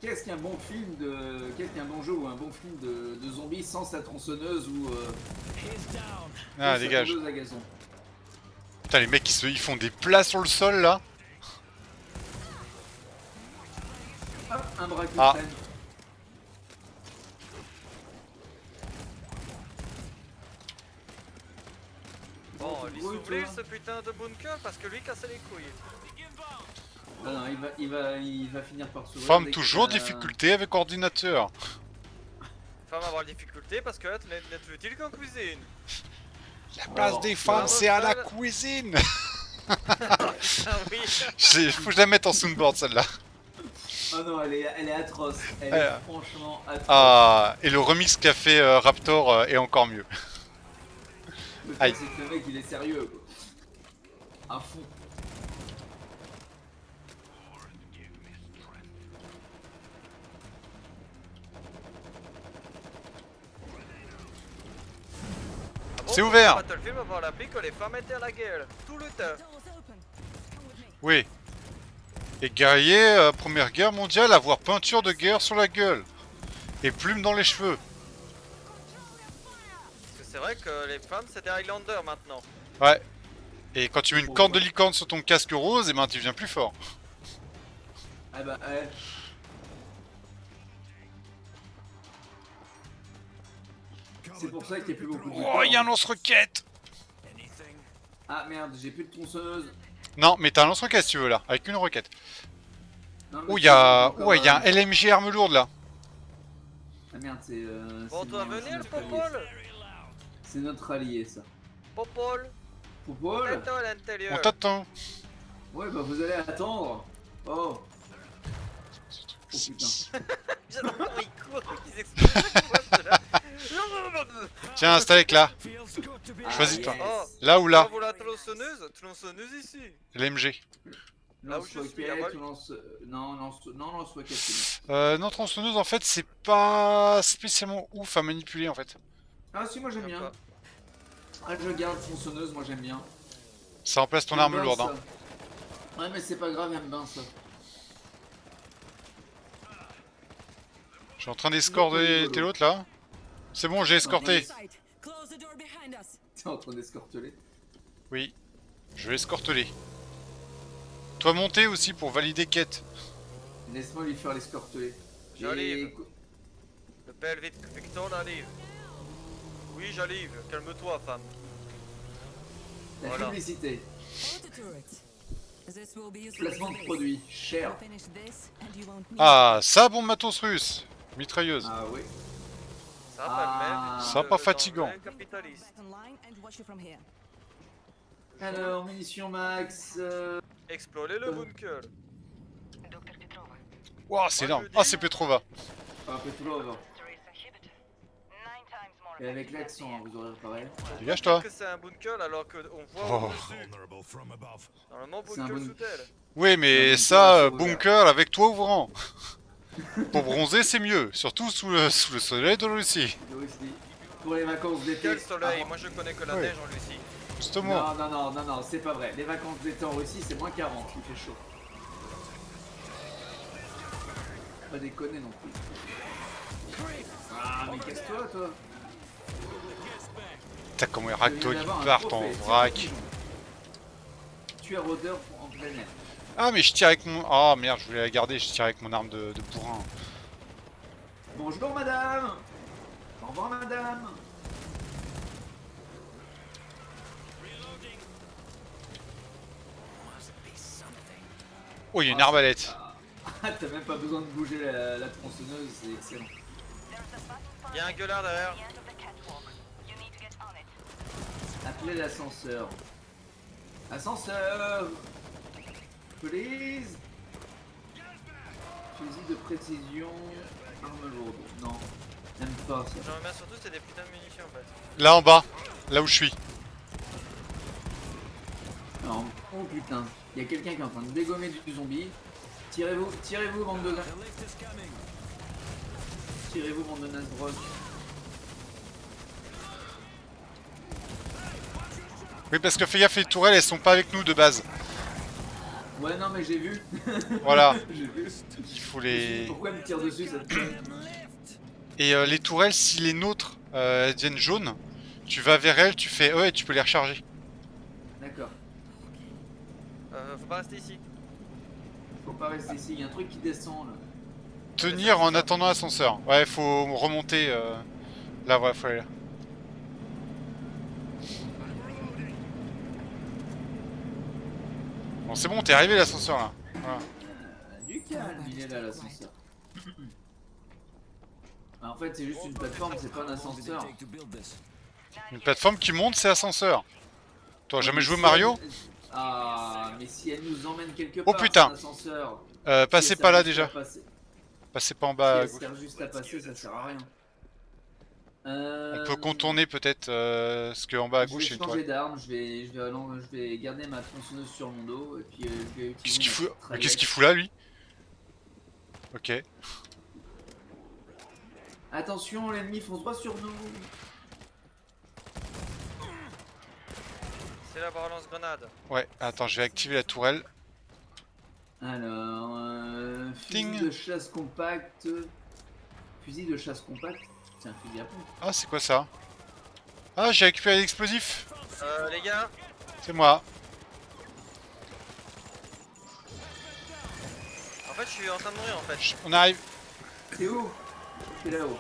S2: Qu'est-ce qu'un bon film de. Qu'est-ce qu'un bon jeu ou un bon film de zombies sans sa tronçonneuse ou.
S1: Ah,
S2: sa
S1: dégage.
S2: tondeuse à gazon.
S1: Putain, les mecs ils font des plats sur le sol là.
S2: Hop, un bras qui
S1: Ah.
S2: traîne.
S3: Bon,
S2: tu
S3: lui
S2: brûles,
S3: s'ouvrir
S2: toi.
S3: ce putain de bunker parce que lui casse les couilles.
S2: Ah non, il va finir par s'ouvrir.
S1: Femme
S2: dès
S1: toujours
S2: qu'il a-
S1: difficulté avec ordinateur.
S3: Femme avoir des difficultés parce que là, tu n'es plus utile qu'en cuisine.
S1: La place
S2: Alors,
S1: des femmes
S3: vraiment,
S1: c'est à la
S3: ça-
S1: cuisine.
S3: Ah oui.
S1: Faut que je la mette en soundboard celle-là.
S2: Oh non, elle est atroce. Elle
S1: Ouais.
S2: est franchement atroce.
S1: Ah, et le remix qu'a fait Raptor est encore mieux.
S2: Le
S1: aïe.
S2: pire, c'est que le mec il est sérieux quoi. À fond.
S3: Ah bon,
S1: C'est ouvert.
S3: Battlefield va avoir l'appli que les femmes étaient à la guerre. Tout le temps.
S9: Doors open. Come with me.
S1: Oui. Et guerrier, première guerre mondiale, avoir peinture de guerre sur la gueule. Et plumes dans les cheveux.
S3: Parce que c'est vrai que les femmes c'est des Highlanders maintenant.
S1: Ouais. Et quand tu mets une corde de licorne sur ton casque rose, et ben tu deviens plus fort.
S2: Ah bah ouais. C'est pour ça qu'il n'y a plus beaucoup de
S1: Oh, il y a un lance-roquette.
S2: Ah merde, j'ai plus de tronçonneuse.
S1: Non, mais t'as un lance-roquette si tu veux là, avec une roquette.
S2: Non, mais
S1: Oh,
S2: c'est
S1: il y a
S2: encore,
S1: ouais, il y a un LMG arme lourde là.
S2: Ah merde, c'est.
S3: Bon,
S2: c'est
S3: toi
S2: mon- c'est
S3: venir,
S2: notre allié,
S3: Popol.
S2: ça. C'est notre allié ça.
S3: Popol.
S2: Popol.
S3: Tête à
S1: On
S3: l'intérieur.
S1: t'attend.
S2: Ouais bah vous allez attendre. Oh. Oh putain.
S3: J'adore comment ils courent, ils explosent chaque fois, ceux-là.
S1: Tiens, installe là.
S2: Ah,
S1: Choisis-toi.
S2: yes.
S3: Oh.
S1: Là ou
S3: Là,
S1: là.
S3: vous la tronçonneuse ici.
S1: LMG.
S3: Là où je suis, à
S2: Lance-roquette,
S3: vol.
S2: lance-roquette, c'est bien.
S1: Non, tronçonneuse en fait, c'est pas spécialement ouf à manipuler en fait.
S2: Ah si, moi j'aime bien. Ah, je garde tronçonneuse, moi j'aime bien.
S1: Ça remplace ton
S2: J'aime
S1: arme
S2: bien
S1: lourde.
S2: ça.
S1: Hein.
S2: Ouais, mais c'est pas grave, j'aime bien ça.
S1: Je suis en train d'escorter l'autre là. C'est bon, j'ai escorté.
S9: Sight. Close the door behind us.
S2: T'es en train d'escorteler.
S1: Oui, je vais escorter. Toi monter aussi pour valider quête.
S2: Laisse-moi lui faire l'escorteler.
S3: J'arrive.
S2: Et-
S3: Le bel Victor arrive. Oui, j'arrive. Calme-toi, femme.
S2: La
S3: Voilà.
S2: publicité.
S9: Follow the turrets. This will be useful
S2: Placement
S9: for
S2: de
S9: base.
S2: produit. Cher.
S9: We'll finish this and you won't need
S1: Ah, ça bon matos russe. Mitrailleuse.
S2: Ah oui.
S3: Ça
S2: Ah.
S3: permet.
S1: Ça, pas fatigant.
S3: Capitaliste.
S9: back online and watch you from here.
S2: Alors, munitions max.
S3: Explorer le bunker.
S6: Dr. Petrova,
S1: Waouh, c'est énorme. Ah, c'est Petrova.
S2: Ah, Petrov.
S6: Teresa inhibited. 9 times more
S2: Et avec
S6: effective than
S2: l'accent, hein,
S6: the
S2: vous aurez réparé.
S1: Dégage-toi.
S3: Que c'est un bunker alors qu'on voit
S1: Oh.
S3: au-dessus.
S5: Vulnerable from above.
S3: Normalement,
S2: C'est un
S3: bunker
S2: bun-
S3: sous terre.
S1: Oui, mais
S2: C'est un
S1: ça,
S2: bunker,
S1: bunker avec toi ouvrant. Pour bronzer, c'est mieux. Surtout sous le soleil de Russie.
S2: De Russie. Pour les vacances d'été.
S3: Quel soleil.
S2: Ah,
S3: Moi, je connais que la
S1: Ouais.
S3: neige en Russie.
S1: Justement.
S2: non, c'est pas vrai. Les vacances d'été en Russie, c'est moins 40, il fait chaud. Pas déconner non plus. Ah, mais casse-toi, toi.
S1: Putain, comment il
S2: Je
S1: rack
S2: viens
S1: toi qui
S2: d'avoir un
S1: partent
S2: trophée,
S1: en
S2: c'est
S1: vrac.
S2: pas pigeon. Tueur rôdeur en plein air.
S1: Ah, mais je tire avec mon. Ah merde, je voulais la garder. Je tire avec mon arme de bourrin.
S2: Bonjour, madame. Au revoir, madame.
S1: Oh, il y a une arbalète.
S2: Ah, t'as même pas besoin de bouger la tronçonneuse, c'est excellent.
S6: There's a button for
S3: Il y a un gueulard derrière.
S6: the end of the catwalk. You need to get on it.
S2: Appelez l'ascenseur. Ascenseur. Please. Fusil de précision. Arme lourde. Non. J'aime pas ça.
S3: J'en remercie surtout, c'est des putains de munitions en fait.
S1: Là en bas. Là où je suis.
S2: Non. Oh putain. Il y a quelqu'un qui est en train de dégommer du zombie. Tirez-vous, bande de Tirez-vous, bande de Nasbrock.
S1: Oui, parce que fais gaffe, les tourelles, elles sont pas avec nous de base.
S2: Ouais, non, mais j'ai vu.
S1: Voilà,
S2: J'ai vu.
S1: il faut
S2: Je me suis dit,
S1: les...
S2: pourquoi elle me tire dessus cette conne?
S1: Et les tourelles, si les nôtres elles deviennent jaunes, tu vas vers elles, tu fais E et tu peux les recharger.
S2: D'accord.
S3: Faut pas rester ici.
S2: Faut pas rester ici, il y a un truc qui descend là.
S1: Tenir en attendant l'ascenseur. Ouais, faut remonter. Là, ouais, faut aller là. Bon, c'est bon, t'es arrivé l'ascenseur là. Voilà.
S2: Du calme, il est là l'ascenseur. En fait, c'est juste une plateforme, c'est pas un ascenseur.
S7: Take to build this.
S1: Une plateforme qui monte, c'est ascenseur. Toi, jamais
S2: Mais
S1: joué
S2: si
S1: Mario?
S2: elle- Ah, mais si elle nous emmène quelque
S1: Oh,
S2: part,
S1: putain.
S2: c'est un ascenseur.
S1: Passez
S2: Si elle
S1: pas
S2: sert
S1: là
S2: juste
S1: déjà.
S2: à passer-
S1: Passez pas en
S2: Si
S1: bas à
S2: elle
S1: gauche.
S2: sert juste à passer, ça sert à rien.
S1: On peut contourner peut-être ce que en bas à gauche
S2: Je
S1: c'est
S2: vais
S1: une
S2: changer
S1: toile.
S2: d'arme, je vais garder ma tronçonneuse sur mon dos et puis je vais utiliser
S1: Qu'est-ce qu'il
S2: ma
S1: fout?
S2: petite
S1: Mais qu'est-ce qu'il
S2: tralette.
S1: fout là lui? Ok.
S2: Attention, l'ennemi fonce droit sur nous.
S3: C'est là, lance-grenade.
S1: Ouais, attends, je vais activer la tourelle.
S2: Alors, fusil
S1: Ting.
S2: de chasse compact. Fusil de chasse compact. C'est un fusil à pompe.
S1: Ah, c'est quoi ça? Ah, j'ai récupéré l'explosif.
S3: Les gars,
S1: C'est moi.
S3: en fait, je suis en train de mourir en fait.
S1: On arrive.
S2: C'est où? C'est là-haut.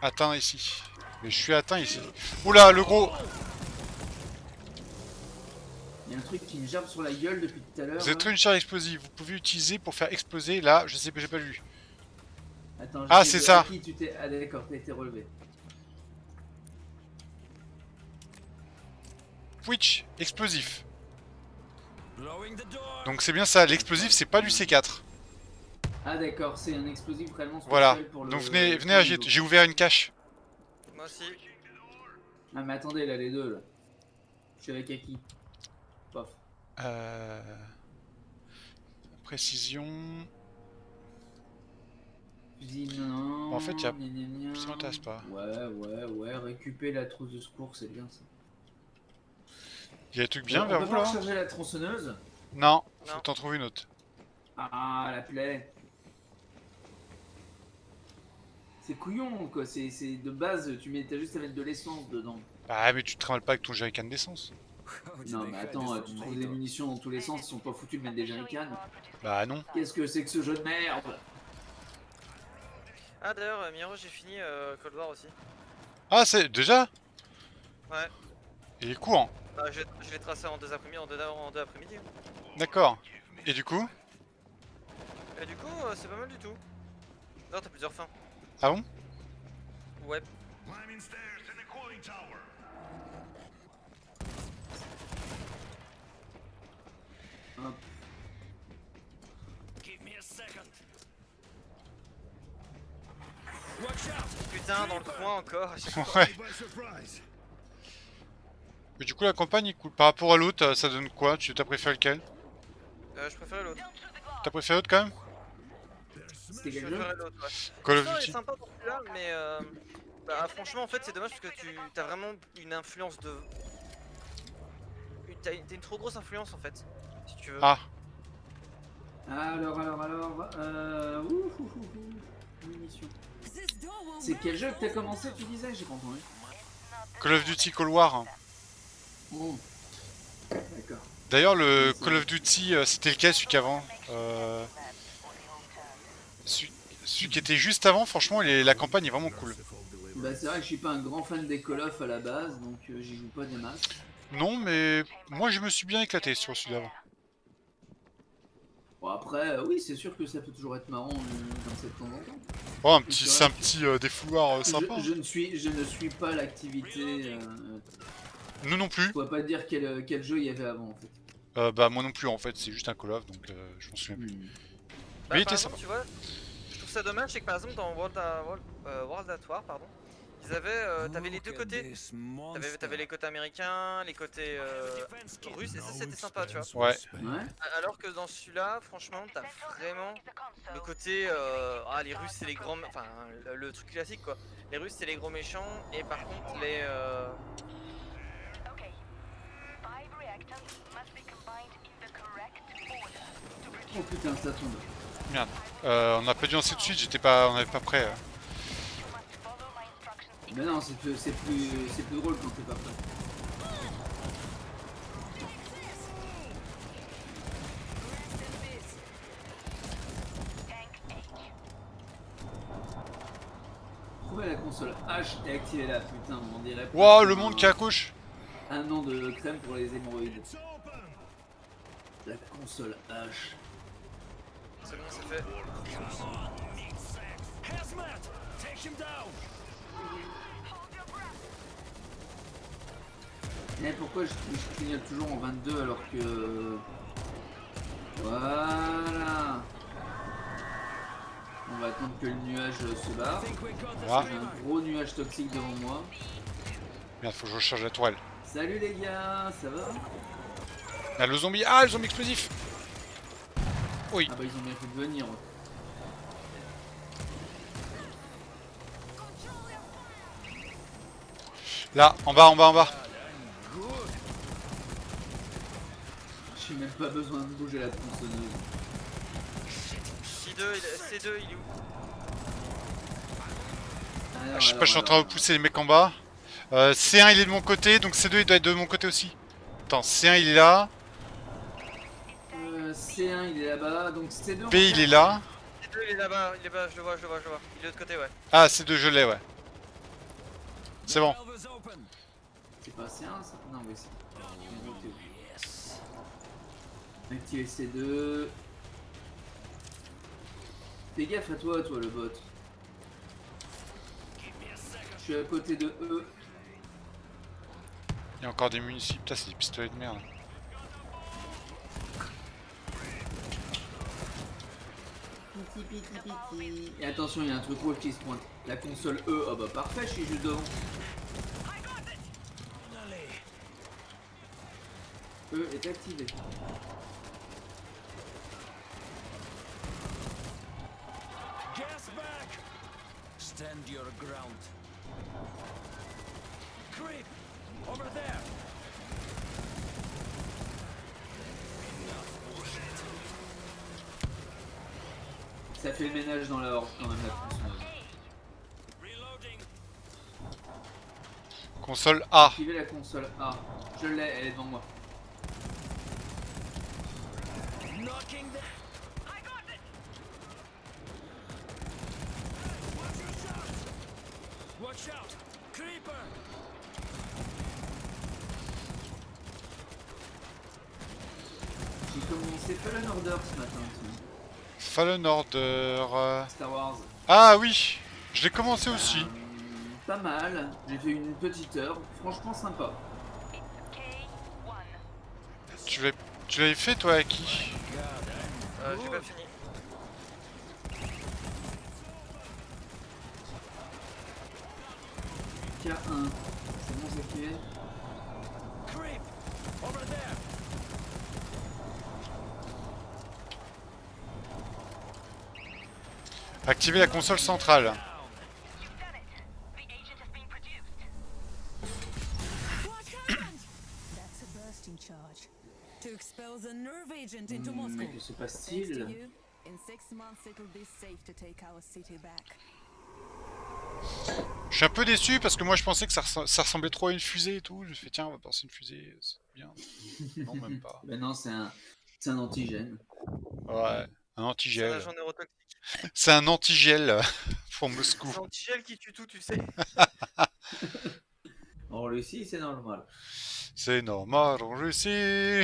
S1: Atteint ici. Mais je suis atteint ici. Oula, le gros.
S2: Il y a un truc qui me gerbe sur la gueule depuis tout à l'heure.
S1: Vous êtes
S2: là.
S1: une charge explosive. Vous pouvez l'utiliser pour faire exploser. Là, je sais pas, j'ai pas lu.
S2: Attends,
S1: Ah,
S2: j'essaie
S1: c'est
S2: de-
S1: ça.
S2: à qui tu t'es... Ah d'accord, t'as été relevé.
S1: Twitch, explosif.
S7: Blowing the door.
S1: Donc c'est bien ça. L'explosif, c'est pas du C4.
S2: Ah d'accord, c'est un explosif vraiment spécial
S1: Voilà.
S2: pour le...
S1: Donc venez
S2: pour
S1: à
S2: le
S1: j'ai
S2: dos.
S1: j'ai ouvert une cache.
S3: Moi aussi.
S2: Ah mais attendez, là, les deux, là. Je suis avec Aki. Pof.
S1: Précision.
S2: Fusil, non.
S1: En fait, y a-
S2: gna, gna, gna.
S1: ça m'intéresse pas.
S2: Ouais, récupérer la trousse de secours, c'est bien ça.
S1: Il y a des trucs bien
S2: On
S1: vers
S2: peut
S1: vous
S2: pas
S1: là?
S2: recharger la tronçonneuse?
S1: Non, faut
S3: Non.
S1: t'en trouver une autre.
S2: Ah, la plaie. C'est couillon, quoi. C'est de base, t'as juste à mettre de l'essence dedans.
S1: Bah mais tu te trimballes pas avec ton jerrycan d'essence.
S7: How did
S2: Non,
S7: they
S2: mais
S7: hide
S2: attends,
S7: this
S2: tu
S7: from
S2: trouves des
S7: NATO?
S2: munitions dans tous les sens, ils sont pas foutus de mettre des jerrycans.
S1: Bah non.
S2: Qu'est-ce que c'est que ce jeu de merde?
S3: Ah d'ailleurs, Miro, j'ai fini Cold War aussi.
S1: Ah c'est déjà?
S3: Ouais.
S1: Il est court.
S3: Je l'ai tracé en deux après-midi, en deux après-midi.
S1: D'accord. Et du coup?
S3: Et du coup, c'est pas mal du tout. Non, t'as plusieurs fins.
S1: Ah bon?
S3: Ouais.
S8: Climbing stairs in the cooling tower.
S2: Hop.
S7: Give me a second.
S3: Putain, dans le coin encore. à chaque fois.
S1: Ouais.
S8: By surprise.
S1: Mais du coup la campagne il coule. Par rapport à l'autre, ça donne quoi? Tu t'as préféré lequel?
S3: Je préférais l'autre.
S1: T'as préféré l'autre quand même?
S2: C'était
S3: Je
S2: quel jeu?
S3: préférais l'autre, ouais.
S1: Call of
S3: L'histoire est
S1: Duty.
S3: sympa pour celui-là, mais bah, franchement, en fait, c'est dommage parce que tu as vraiment une influence de. T'as une trop grosse influence en fait, si tu veux.
S1: Ah.
S2: Alors, ouf, ouf, ouf, ouf. Munitions.
S9: This door will
S2: C'est quel jeu que t'as commencé, tu disais? J'ai pas entendu.
S1: Call of Duty Cold War.
S2: Oh. D'accord.
S1: D'ailleurs le Call of Duty c'était lequel celui qu'avant? Celui qui était juste avant, franchement la campagne est vraiment cool.
S2: Bah c'est vrai que je suis pas un grand fan des Call of à la base, donc j'y joue pas des masses.
S1: Non mais moi je me suis bien éclaté sur celui d'avant.
S2: Bon après, oui c'est sûr que ça peut toujours être marrant dans cette temps en temps.
S1: Oh c'est un petit défouloir sympa.
S2: Je ne suis pas l'activité.
S1: Nous non plus.
S2: Je pourrais pas te dire quel jeu il y avait avant en fait.
S1: Bah moi non plus en fait, c'est juste un Call of donc je m'en souviens plus.
S3: Par
S1: Mais il était
S3: exemple, tu vois, je trouve ça dommage, c'est que par exemple dans World at War, pardon, ils ils avaient, t'avais les deux
S7: Look at
S3: côtés.
S7: this
S3: T'avais
S7: monster.
S3: les côtés américains, les côtés russes, et ça
S5: Now
S3: c'était
S5: it's
S3: sympa, tu vois.
S5: time for
S1: Ouais.
S5: respect.
S2: Ouais.
S3: Alors que dans celui-là, franchement, t'as vraiment le côté ah, les Russes c'est les grands, enfin le truc classique quoi. Les Russes c'est les gros méchants, et par contre les
S6: Okay. 5 reactors must be combined in the correct order to produce.
S2: Oh putain, ça tombe.
S1: Merde. On a pas dû lancer tout de suite, on n'avait pas prêt.
S6: You must follow my instructions
S2: Mais non, c'est plus drôle quand t'es pas prêt.
S6: tank H.
S2: Trouvez la console H et activez-la, putain, on dirait.
S1: Waouh, le monde qui accouche.
S2: Un an de crème pour les hémorroïdes. La console H.
S3: c'est bon, c'est fait.
S2: Et pourquoi je clignote toujours en 22 alors que... Voilà. On va attendre que le nuage se barre.
S1: Voilà.
S2: J'ai un gros nuage toxique devant moi.
S1: Merde, faut que je recharge la tourelle.
S2: Salut les gars, ça va?
S1: Là, le zombie. Ah, le zombie explosif. Oui.
S2: Ah bah ils ont bien fait de venir.
S1: Là, en bas, en bas, en bas.
S2: J'ai même pas besoin de bouger la tronçonneuse.
S3: C2, C2 il est où?
S2: Alors,
S1: Je sais pas, je suis en train de pousser les mecs en bas. C1 il est de mon côté, donc C2 il doit être de mon côté aussi. Attends, C1 il est là,
S2: C1 il est là-bas, donc C2...
S1: B il est là.
S3: C2 il est là-bas, je le vois. Il est de l'autre côté, ouais.
S1: Ah, C2 je l'ai, ouais. C'est bon.
S7: Valve is open.
S2: C'est pas C1 ça? Non mais c'est... Activer C2... Fais gaffe à toi le bot. Je suis à côté de E.
S1: Il y a encore des munitions. Putain, c'est des pistolets de merde.
S2: Piti piti piti. Et attention, il y a un truc rouge qui se pointe. La console E, oh bah parfait, je suis juste devant. E est activé.
S7: Gas back. Stand your ground. Creep. Over there.
S2: Ça fait le ménage dans la horde quand même la tronçonneuse.
S1: Console A.
S2: Activez la console A. Je l'ai, elle est devant moi.
S7: Knocking the... Watch out! Creeper!
S2: J'ai commencé Fallen Order ce matin. Tiens.
S1: Fallen Order.
S2: Star Wars.
S1: Ah oui, je l'ai commencé aussi.
S2: Pas mal. J'ai fait une petite heure. Franchement sympa.
S6: K1.
S1: Tu l'avais fait toi à qui?
S3: J'ai pas fini.
S2: K1. C'est bon, c'est activé.
S7: Creep! Over there!
S1: Activer la console centrale.
S6: You've done it. The agent has been produced.
S9: What happened? That's a bursting charge. To expel the nerve agent into Moscow.
S2: Mais que se
S9: Thanks to
S2: passe-t-il?
S9: you, in 6 months it'll be safe to take our city back.
S1: Je suis un peu déçu parce que moi je pensais que ça ressemblait trop à une fusée et tout. Je me suis fait tiens, on va penser une fusée, c'est bien. Non, même pas.
S2: Ben non, c'est un antigène.
S1: Ouais, un
S3: C'est un
S1: antigel.
S3: agent neurotoxique.
S1: C'est un antigel pour Moscou.
S3: C'est antigel qui tue tout, tu sais.
S2: En Russie, c'est normal.
S1: C'est normal en Russie.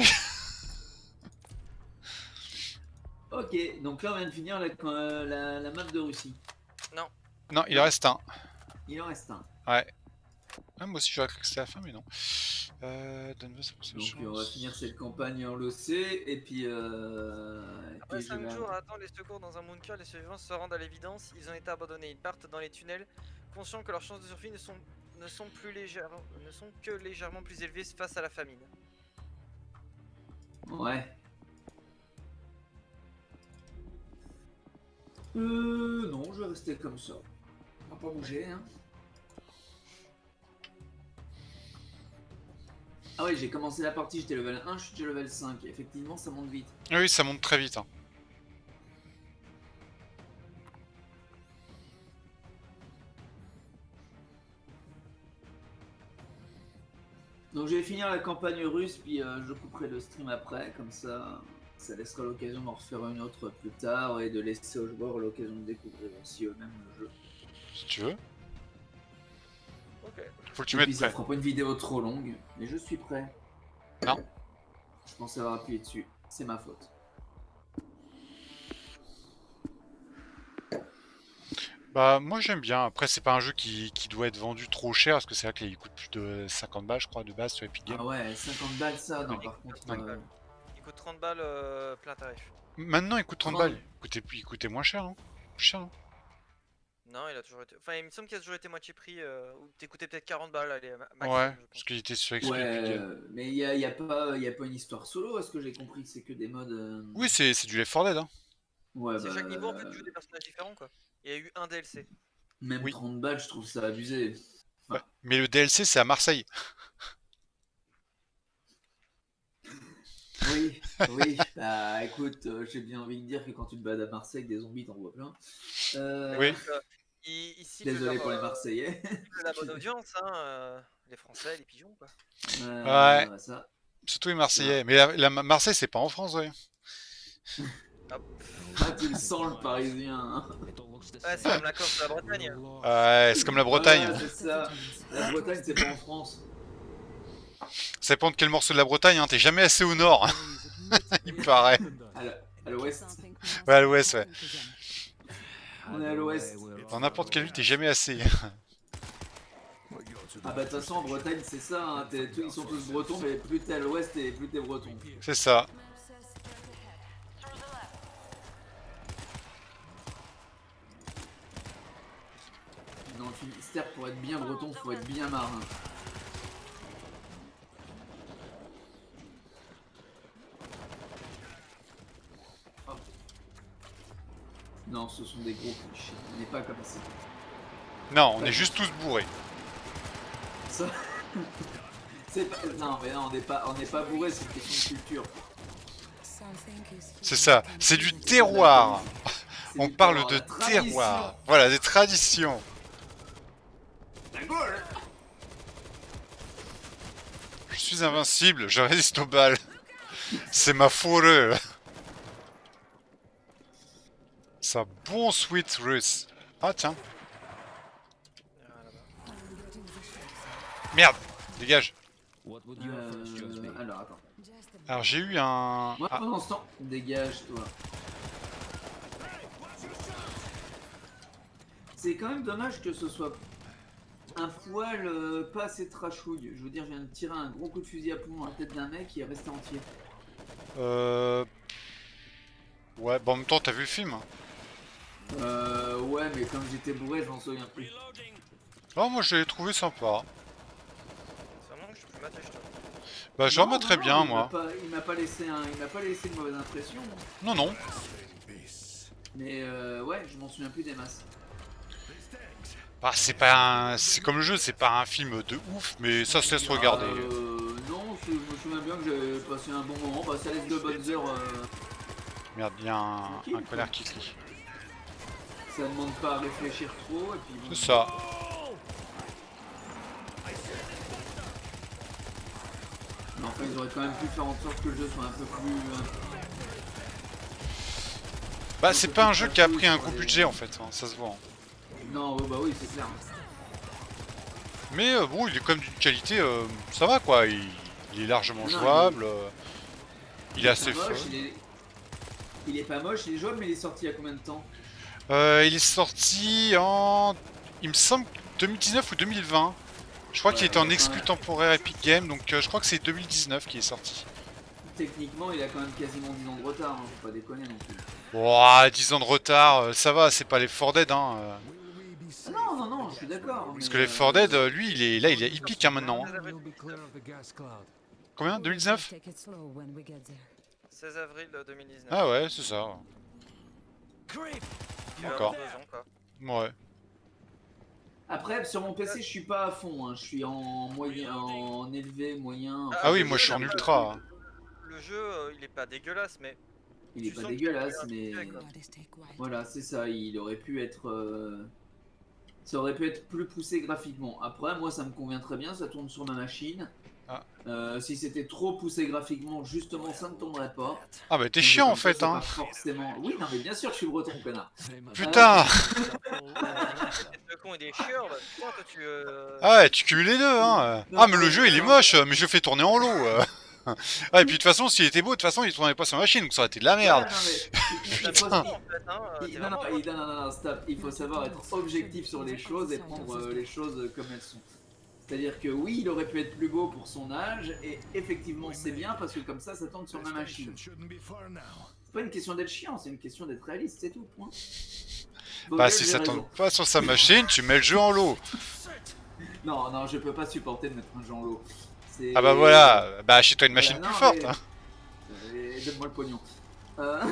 S2: Ok, donc là on vient de finir la map de Russie.
S1: Non, il en reste un.
S2: Il en reste un.
S1: Ouais. Ah, moi aussi j'aurais cru que c'était la fin, mais non. Donne-moi ça pour ça.
S2: Donc on va finir cette campagne en LOC et puis...
S3: Après
S2: je
S3: 5
S2: vais-
S3: jours, attends les secours dans un bunker, les survivants se rendent à l'évidence, ils ont été abandonnés, ils partent dans les tunnels conscients que leurs chances de survie ne sont que légèrement plus élevées face à la famine.
S2: Ouais. Non, je vais rester comme ça. On va pas bouger, hein. Ah ouais, j'ai commencé la partie, j'étais level 1, je suis déjà level 5. Effectivement, ça monte vite.
S1: Oui, ça monte très vite. Hein.
S2: Donc je vais finir la campagne russe, puis je couperai le stream après, comme ça laissera l'occasion d'en refaire une autre plus tard et de laisser aux joueurs l'occasion de découvrir aussi eux-mêmes le jeu.
S1: Si tu veux.
S3: Ok.
S1: Faut que tu
S2: Et
S1: mettes
S2: puis ça
S1: prêt.
S2: fera pas une vidéo trop longue, mais je suis prêt.
S1: Non.
S2: Je pensais avoir appuyé dessus, c'est ma faute.
S1: Bah moi j'aime bien, après c'est pas un jeu qui doit être vendu trop cher, parce que c'est vrai qu'il coûte plus de 50 balles je crois de base sur Epic Games.
S2: Ah ouais, 50 balles ça, non par contre...
S3: Il coûte 30 balles plein tarif.
S1: Maintenant il coûte 30
S2: Oh.
S1: balles, il coûtait moins cher, hein. Plus cher, non?
S3: Non, il a toujours été... Enfin, il me semble qu'il a toujours été moitié prix, ou t'écoutais peut-être 40 balles, allez, maximum,
S1: Ouais,
S3: je pense.
S1: parce qu'il était sur Epic
S2: Ouais,
S1: Games.
S2: mais il y a pas une histoire solo, est-ce que j'ai compris que c'est que des modes...
S1: Oui, c'est du Left 4 Dead, hein.
S2: Ouais,
S3: C'est
S2: bah,
S3: chaque niveau, en fait, tu joues des personnages différents, quoi. Il y a eu un DLC.
S2: même
S1: Oui.
S2: 30 balles, je trouve ça abusé.
S1: Ouais. Mais le DLC c'est à Marseille.
S2: Oui, oui, bah écoute, j'ai bien envie de dire que quand tu te bats à Marseille, des zombies t'en vois plein.
S1: Oui.
S3: Ici,
S2: Désolé pour les Marseillais.
S3: la bonne audience, hein, les Français, les pigeons, quoi.
S1: Ouais.
S2: Ça.
S1: Surtout les Marseillais. Mais Marseille c'est pas en France, ouais.
S2: Ah, tu le sens le parisien. Hein.
S3: Ouais, c'est comme la Corse de la Bretagne.
S1: Ouais, c'est comme la Bretagne.
S2: Ouais, c'est ça. La Bretagne, c'est pas en France.
S1: Ça dépend de quel morceau de la Bretagne, hein. T'es jamais assez au nord. Il me paraît.
S2: À l'ouest.
S1: Ouais, à l'ouest, ouais.
S2: On est à l'ouest.
S1: Dans n'importe quelle ville, t'es jamais assez.
S2: Ah bah de toute façon en Bretagne c'est ça, hein. Ils sont tous bretons, mais plus t'es à l'ouest et plus t'es breton.
S1: C'est ça.
S2: Dans le Finistère, pour être bien breton, faut être bien marin. Hop. Non, ce sont des gros clichés. On n'est pas comme ça.
S1: Non, on est juste tous bourrés.
S2: Ça... c'est pas... Non mais non, on n'est pas bourré, c'est une question de culture.
S1: C'est ça, c'est du terroir.
S2: C'est
S1: On
S2: du
S1: parle
S2: terroir,
S1: de
S2: la tradition.
S1: terroir. Voilà, des traditions.
S2: La Gaule.
S1: Je suis invincible, je résiste aux balles. C'est ma fourrure. Ça bon sweet russe. Ah tiens. Merde, dégage.
S2: Alors attends.
S1: Alors j'ai eu un...
S2: Moi
S1: Ah,
S2: pendant ce temps, dégage toi. C'est quand même dommage que ce soit un poil pas assez trashouille. Je veux dire, je viens de tirer un gros coup de fusil à plomb dans la tête d'un mec qui est resté entier.
S1: Ouais, bon en même temps t'as vu le film.
S2: Ouais, mais comme j'étais bourré, je m'en souviens plus.
S1: Oh moi je l'ai trouvé sympa.
S3: C'est vraiment que je peux m'attacher, toi.
S1: Bah je
S2: Non,
S1: remets très
S2: non,
S1: bien
S2: il
S1: moi.
S2: Il m'a pas laissé une mauvaise impression.
S1: Non non.
S2: Mais ouais, je m'en souviens plus des masses.
S1: Bah c'est pas un... C'est comme le jeu, c'est pas un film de ouf, mais ça se laisse regarder.
S2: Non, je me souviens bien que j'ai passé un bon moment. Bah, ça laisse de bonnes heures.
S1: Merde, il y a un connard qui crie.
S2: Ça demande pas à réfléchir trop. Et puis,
S1: C'est ça.
S2: Mais enfin, ils auraient quand même pu faire en sorte que le jeu soit un peu plus.
S1: Bah c'est pas un jeu qui a pris un gros budget en fait, hein, ça se voit. Hein.
S2: Non, bah oui, c'est clair.
S1: Mais bon, il est quand même d'une qualité, ça va quoi, il est largement jouable, il est assez fun.
S2: Il est pas moche, il est jouable, mais il est sorti il y a combien de temps?
S1: Il est sorti en... Il me semble 2019 ou 2020. Je crois qu'il était en exclu temporaire Epic Games, donc je crois que c'est 2019 qui est sorti.
S2: Techniquement, il a quand même quasiment 10 ans de retard, hein, faut pas déconner non plus.
S1: Ouah, 10 ans de retard, ça va, c'est pas les 4 Dead hein.
S2: Ah non, non, non, je suis d'accord.
S1: Parce
S2: mais,
S1: que Left 4 Dead, lui, il pique hein, maintenant. Hein.
S7: We'll be clear of the gas cloud.
S1: Combien
S9: Just
S1: 2019
S9: take it slow when we get there.
S3: 16 avril 2019.
S1: Ah ouais, c'est ça.
S3: Il va
S1: Encore.
S3: avoir 2 ans, quoi.
S1: Ouais.
S2: Après, sur mon PC, je suis pas à fond. Hein. Je suis en moyen, en élevé, moyen.
S1: Ah oui, moi je suis en ultra. Hein.
S3: Le jeu, il est pas dégueulasse, mais
S2: Il est
S3: tu
S2: pas
S3: sens qu'il
S2: dégueulasse,
S3: y a un
S2: mais
S3: budget, quoi.
S9: Gotta stay quiet.
S2: voilà, c'est ça. Il aurait pu être. Ça aurait pu être plus poussé graphiquement. Après, moi, ça me convient très bien. Ça tourne sur ma machine.
S1: Ah.
S2: Si c'était trop poussé graphiquement, justement, ça ne tournerait pas.
S1: Ah bah t'es
S2: Donc,
S1: chiant
S2: comme
S1: en
S2: ça,
S1: fait
S2: c'est pas
S1: hein.
S2: Forcément. Oui, non, mais bien sûr, je suis breton, connard.
S1: Putain.
S3: Le con et des chieurs, bah, putain, toi tu.
S1: Ah ouais, tu cumules les deux hein. Ah mais le jeu il est moche, mais je le fais tourner en lot. Ah et puis de toute façon s'il était beau, de toute façon il tournait pas sur machine, donc ça aurait été de la merde.
S2: Ouais, non, mais il faut-
S1: Putain.
S3: En fait, hein, t'es
S2: non, non,
S3: vraiment-
S2: non, stop. Il faut savoir être objectif sur les choses et prendre les choses comme elles sont. C'est-à-dire que oui, il aurait pu être plus beau pour son âge, et effectivement c'est bien parce que comme ça tourne sur ma machine.
S5: Shouldn't be far now.
S2: C'est pas une question d'être chiant, c'est une question d'être réaliste, c'est tout, point.
S1: Bah
S2: Vogel,
S1: si
S2: j'ai
S1: ça
S2: raison.
S1: tourne pas sur sa machine, tu mets le jeu en lot.
S2: Non, non, je peux pas supporter de mettre un jeu en lot. C'est-
S1: Ah bah voilà, bah achète-toi une machine
S2: Voilà,
S1: plus
S2: non,
S1: forte.
S2: mais-
S1: Hein.
S2: Donne-moi le pognon.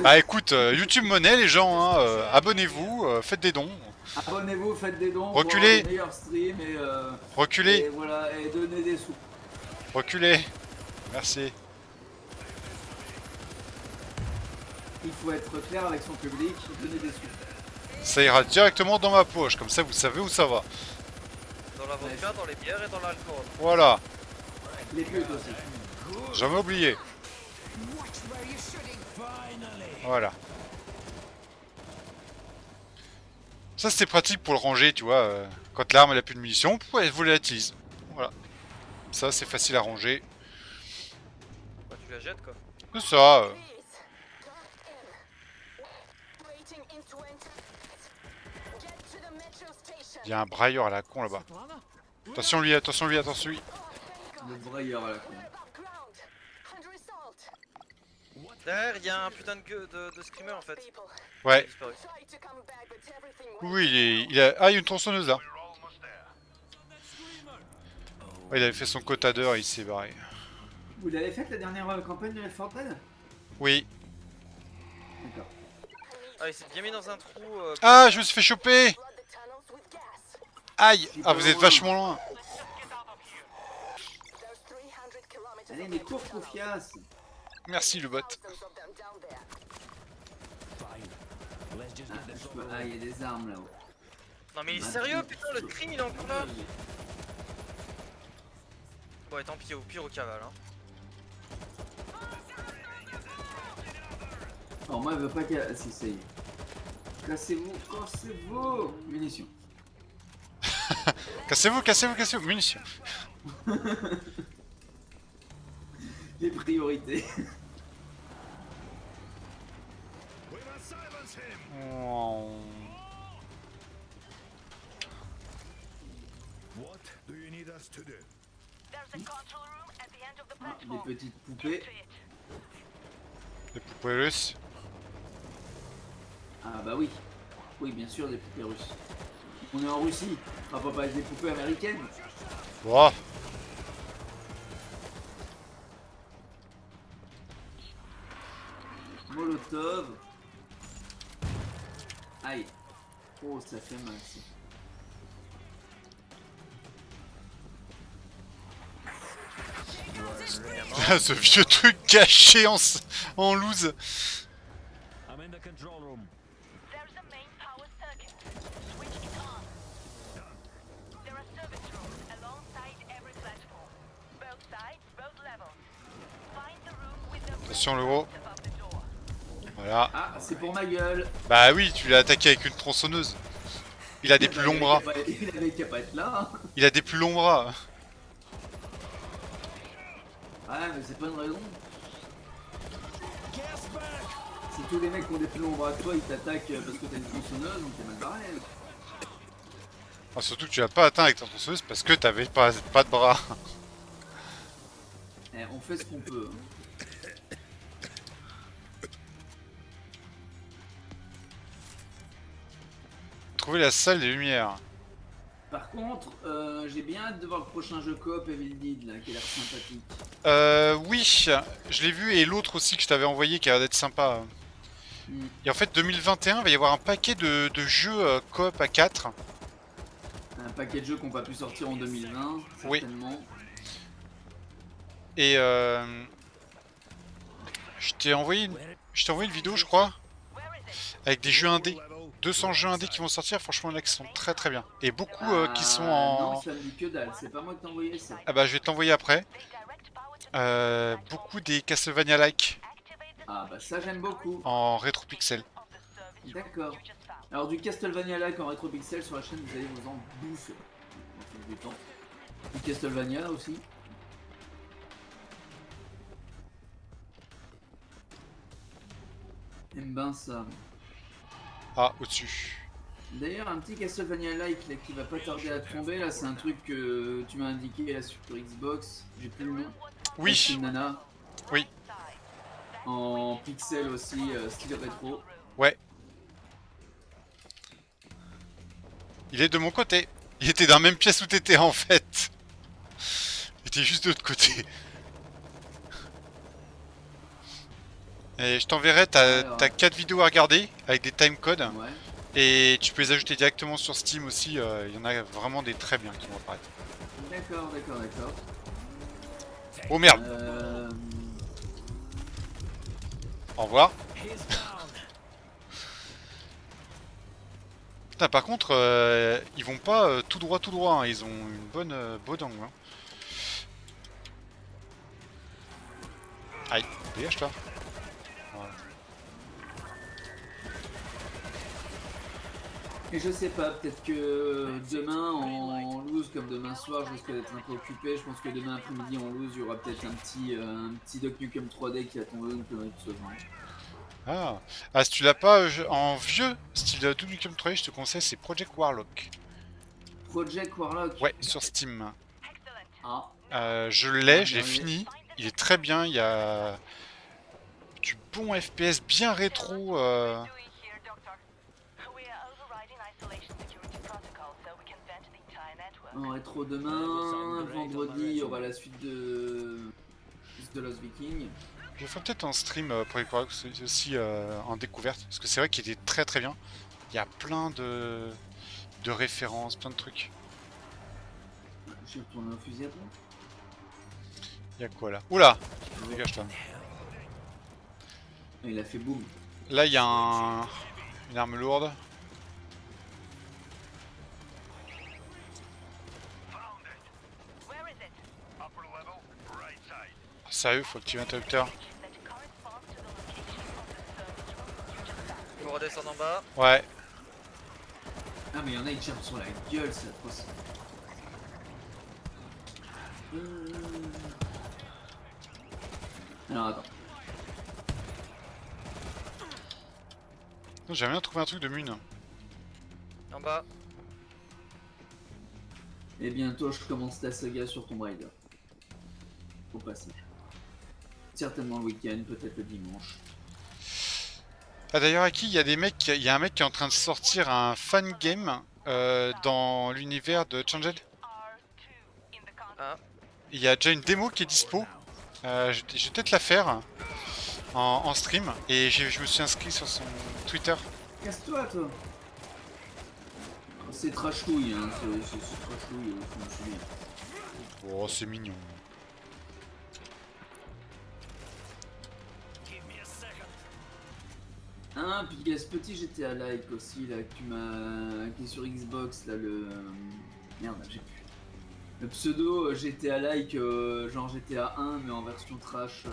S1: Bah écoute, YouTube Monnaie les gens, hein, abonnez-vous, faites des dons.
S2: Abonnez-vous, faites des dons
S1: Reculez.
S2: pour avoir des meilleurs streams et
S1: Reculez,
S2: voilà, et donnez des sous.
S1: reculez. Merci.
S2: Il faut être clair avec son public, donner des sous.
S1: Ça ira directement dans ma poche, comme ça vous savez où ça va.
S3: Dans la vodka, dans les bières et dans l'alcool.
S1: Voilà,
S2: Les putes aussi.
S1: jamais oublié. Voilà. Ça c'est pratique pour le ranger, tu vois. Quand l'arme elle a plus de munitions, ouais, vous l'utilisez. Voilà. Ça c'est facile à ranger.
S3: Bah, tu la jettes quoi.
S1: C'est ça. Il y a un brailleur à la con là-bas. Attention lui, attention lui, attention lui.
S2: Le brailleur à la con.
S3: Derrière, il y a un putain de screamer en fait. Il a
S1: Ouais.
S3: disparu.
S1: Oui, il a... Ah, il y a une tronçonneuse là. Ouais, il avait fait son quota d'heure, il s'est barré.
S2: Vous l'avez faite la dernière campagne de Left 4 Dead?
S1: Oui.
S2: D'accord.
S3: Ah, il s'est bien mis dans un trou.
S1: Ah, je me suis fait choper. Aïe. Ah, vous êtes vachement loin.
S2: Allez, mais cours, Koufias.
S1: Merci le bot.
S2: Ah, il y a des armes là-haut.
S3: Non mais il est sérieux putain, le crime il est encore là. Ouais, tant pis, au pire au cavale. Hein.
S2: Alors moi, elle veut pas qu'elle... Si, ça y est. Cassez-vous, cassez-vous. Munitions.
S1: Cassez-vous, cassez-vous, cassez-vous. Munitions.
S2: Les priorités.
S5: We must silence him.
S1: Oh.
S5: What do you need us to do?
S6: There's a control room at the end of the
S2: Ah,
S6: platform.
S2: des petites poupées.
S6: To it.
S1: Les poupées russes.
S2: Ah bah oui. Oui, bien sûr, des poupées russes. On est en Russie. On va pas avec des poupées américaines.
S1: Oh.
S2: Molotov. Aïe. Oh, ça fait mal ça.
S1: Ce vieux truc caché en loose.
S7: I'm in the control room.
S6: There's a main power circuit. Switch it on. There are service rooms alongside every platform. Both sides, both levels. Find the room with the
S1: Attention le haut.
S6: above the door.
S1: Voilà.
S2: Ah, c'est pour ma gueule.
S1: Bah oui, tu l'as attaqué avec une tronçonneuse. Il a des plus longs bras.
S2: Il avait qu'à pas être là. Hein.
S1: Il a des plus longs bras.
S2: Ah, mais c'est pas une raison. Si tous les mecs qui ont des plus longs bras que toi, ils t'attaquent parce que t'as une tronçonneuse, donc t'es mal barré.
S1: Ah, surtout que tu l'as pas atteint avec ta tronçonneuse parce que t'avais pas de bras.
S2: Eh, on fait ce qu'on peut. Hein.
S1: Trouver la salle des lumières.
S2: contre, j'ai bien hâte de voir le prochain jeu coop Evil Dead là, qui a l'air sympathique.
S1: Oui, je l'ai vu, et l'autre aussi que je t'avais envoyé qui a l'air d'être sympa. Et en fait, 2021, il va y avoir un paquet de jeux coop à 4.
S2: Un paquet de jeux qui n'ont pas pu sortir en 2020,
S1: Oui.
S2: certainement.
S1: Et je t'ai envoyé une vidéo, je crois, avec des jeux indés. 200 jeux indés qui vont sortir, franchement, là, qui sont très très bien. Et beaucoup qui sont en...
S2: Non, ça me dit que dalle, c'est pas moi qui t'ai envoyé ça.
S1: Ah bah, je vais t'envoyer après. Beaucoup des Castlevania-like
S2: Ah bah ça j'aime beaucoup.
S1: en rétro-pixel.
S2: D'accord. Alors du Castlevania-like en rétro-pixel sur la chaîne, vous allez vous en bouffer. En fin de temps. Du Castlevania aussi. Aime bien ça.
S1: Ah, au-dessus.
S2: D'ailleurs, un petit Castlevania-like là, qui va pas tarder à tomber, là, c'est un truc que tu m'as indiqué là sur Xbox. J'ai plus le nom.
S1: Oui.
S2: C'est une nana.
S1: Oui.
S2: En pixel aussi, style rétro.
S1: Ouais. Il est de mon côté. Il était dans la même pièce où t'étais en fait. Il était juste de l'autre côté. Et je t'enverrai, t'as 4 vidéos à regarder avec des timecodes.
S2: Ouais.
S1: Et tu peux les ajouter directement sur Steam aussi. Il y en a vraiment des très bien qui vont apparaître.
S2: D'accord.
S1: Oh merde. Au revoir. Putain, par contre, ils vont pas tout droit, hein. Ils ont une bonne angle. Hein. Aïe, dégage-toi. Voilà.
S2: Et je sais pas, peut-être que demain en loose comme demain soir, je risque d'être un peu occupé. Je pense que demain après-midi en loose, il y aura peut-être un petit Duke Nukem 3D qui va tomber une connerie de ce genre.
S1: Ah, si tu l'as pas en vieux style Duke Nukem 3D, je te conseille, c'est Project Warlock.
S2: Project Warlock.
S1: Ouais, sur Steam.
S2: Ah.
S1: Je l'ai, je l'ai fini. Il est très bien, il y a du bon FPS bien rétro.
S2: En rétro demain, vendredi, il y aura la suite de The Lost Viking.
S1: Je vais faire peut-être un stream pour les Warlock aussi en découverte, parce que c'est vrai qu'il était très très bien. Il y a plein de références, plein de trucs.
S2: Je suis retourné au fusil à pompe.
S1: Il y a quoi là? Oula! Dégage-toi.
S2: Il a fait boum.
S1: Là, il y a une arme lourde. Sérieux, faut activer l'interrupteur.
S3: Faut redescendre en bas.
S1: Ouais.
S2: Ah mais il y en a qui tirent sur la gueule, c'est atroce. Alors attends.
S1: J'aimerais bien trouver un truc de mune.
S3: En bas.
S2: Et bientôt je commence ta saga sur Tomb Raider. Au passage. Certainement le week-end, peut-être le dimanche.
S1: Ah d'ailleurs Aki, il y a un mec qui est en train de sortir un fan game dans l'univers de Changed.
S3: Ah.
S1: Il y a déjà une démo qui est dispo. Je vais peut-être la faire en stream. Et je me suis inscrit sur son Twitter.
S2: Casse-toi toi. C'est trashouille, hein. C'est trashouille, je me souviens.
S1: Oh c'est mignon.
S2: Ah, puis il y a ce petit GTA like aussi là que tu m'as. Qui est sur Xbox là, le. Merde, j'ai plus. Le pseudo GTA like, genre GTA 1 mais en version trash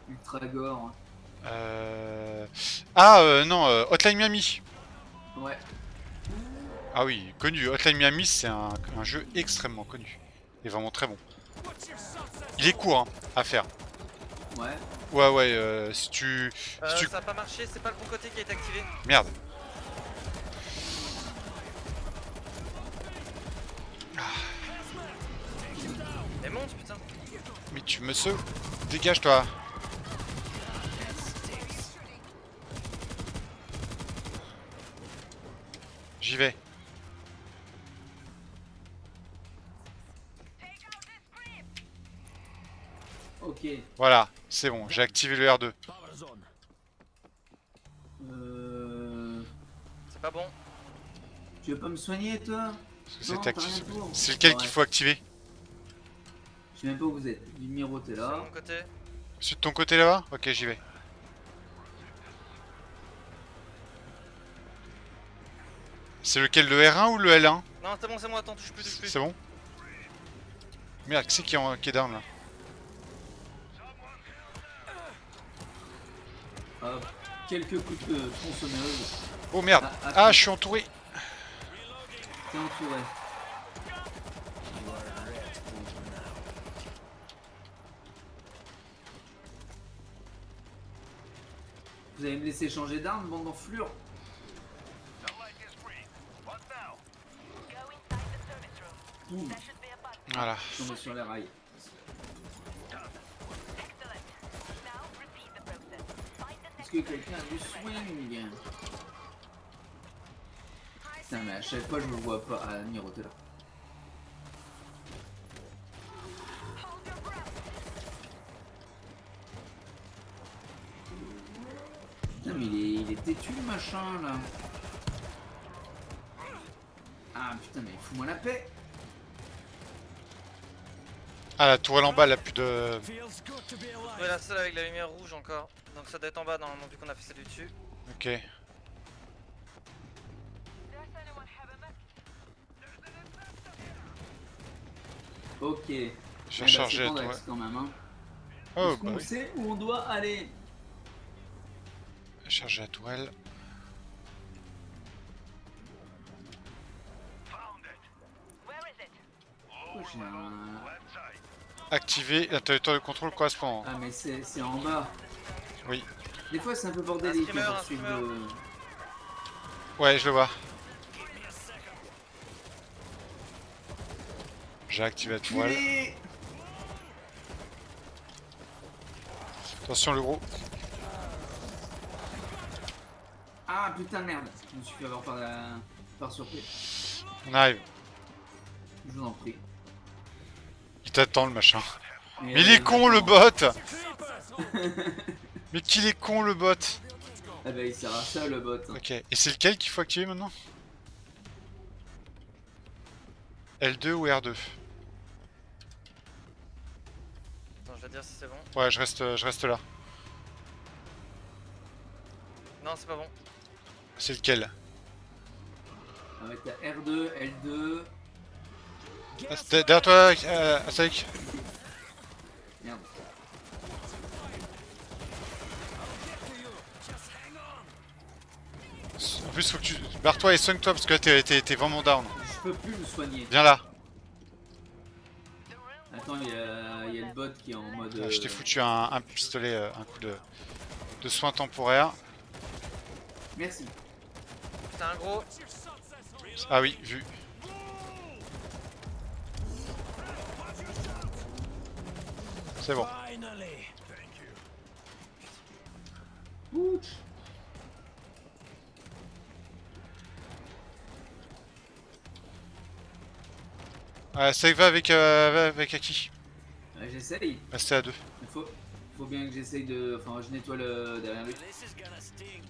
S2: ultra gore.
S1: Non, Hotline Miami.
S2: Ouais.
S1: Ah oui, connu. Hotline Miami, c'est un jeu extrêmement connu. Et vraiment très bon. Il est court hein, à faire.
S2: Ouais.
S1: Ouais, si tu...
S3: Ça a pas marché, c'est pas le bon côté qui a été activé.
S1: Merde.
S3: Mais monte putain.
S1: Mais tu me sauves. Dégage-toi. J'y vais.
S2: Ok.
S1: Voilà, c'est bon, j'ai activé le R2.
S7: Power zone.
S3: C'est pas bon.
S2: Tu veux pas me soigner, toi?
S1: Parce que
S2: Non,
S1: c'est
S2: t'as rien pour.
S1: c'est lequel
S2: Ouais.
S1: qu'il faut activer?
S2: Je sais même pas où vous êtes. Lumiro, t'es
S3: C'est de
S2: là.
S3: mon côté.
S1: C'est de ton côté là-bas? Ok, j'y vais. C'est lequel, le R1 ou le L1?
S3: Non, c'est bon, attends, touche plus.
S1: C'est bon? Merde, qui c'est qui est down là?
S2: Hop. Quelques coups de tronçonneuse.
S1: Oh merde!
S2: Ah,
S1: Ah, je suis entouré!
S2: T'es entouré. Vous allez me laisser changer d'arme, bande d'enflures?
S8: The light is free. What now?
S6: Go inside the service room.
S2: Boum.
S6: There should be a button.
S1: Voilà.
S2: Tombé sur les rails.
S6: Excellent. Now repeat the process. Find the
S2: Est-ce
S6: next
S2: que quelqu'un a du swing? Putain, mais à chaque fois je le vois pas. Ah, Miro, t'es là.
S6: hold your breath.
S2: Putain, mais il est têtu le machin là. Ah putain, mais fous-moi la paix.
S1: Ah, la tourelle en bas, elle a plus de...
S7: Feels good to be alive.
S3: Ouais, la seule avec la lumière rouge encore. Donc ça doit être en bas normalement vu qu'on a fait celle du dessus.
S1: Ok.
S6: Does anyone have a map?
S2: Ok.
S1: J'ai
S2: Ah bah,
S1: chargé
S2: c'est
S1: la
S2: Pendex,
S1: tourelle.
S2: quand même, hein.
S1: Oh,
S2: Est-ce
S1: bah
S2: qu'on
S1: oui.
S2: sait où on doit aller?
S1: Charger la tourelle.
S8: Found it.
S6: Where is it?
S2: Oh, j'ai un...
S8: Left side.
S1: Activer la territoire de contrôle correspondant.
S2: Ah mais c'est en bas.
S1: Oui.
S2: Des fois c'est un peu bordélique
S3: Un streamer,
S2: pour
S3: un
S2: suivre
S3: streamer.
S1: Ouais, je le vois. J'ai activé la tourelle.
S2: Culé.
S1: Attention le gros.
S2: Ah putain merde. Je me suis fait avoir par surprise.
S1: On arrive.
S2: Je vous en prie.
S1: Il t'attend le machin.
S2: Mais
S1: Mais il est con le bot! Mais qu'il est con le bot!
S2: Ah bah il sert à ça le bot.
S1: Ok, et c'est lequel qu'il faut activer maintenant? L2 ou R2?
S3: Attends, je vais te dire si c'est bon.
S1: Ouais, je reste là.
S3: Non, c'est pas bon.
S1: C'est lequel?
S2: Ah ouais, t'as R2, L2.
S1: Ah, c'était derrière toi, Asalik.
S2: Merde.
S1: En plus, faut que tu... Barre-toi et soigne-toi parce que là t'es vraiment down.
S2: Je peux plus me soigner.
S1: Viens là.
S2: Attends, il y a le bot qui est en mode...
S1: Ah, je t'ai foutu un pistolet, un coup de soin temporaire.
S2: Merci.
S3: T'as un gros.
S1: Ah oui, vu. C'est bon.
S7: Finally.
S2: Ouch.
S1: Ça va avec Aki.
S2: J'essaye.
S1: Restez à deux.
S2: Il faut bien que j'essaye de... Enfin, je nettoie le derrière lui.
S7: This is gonna sting.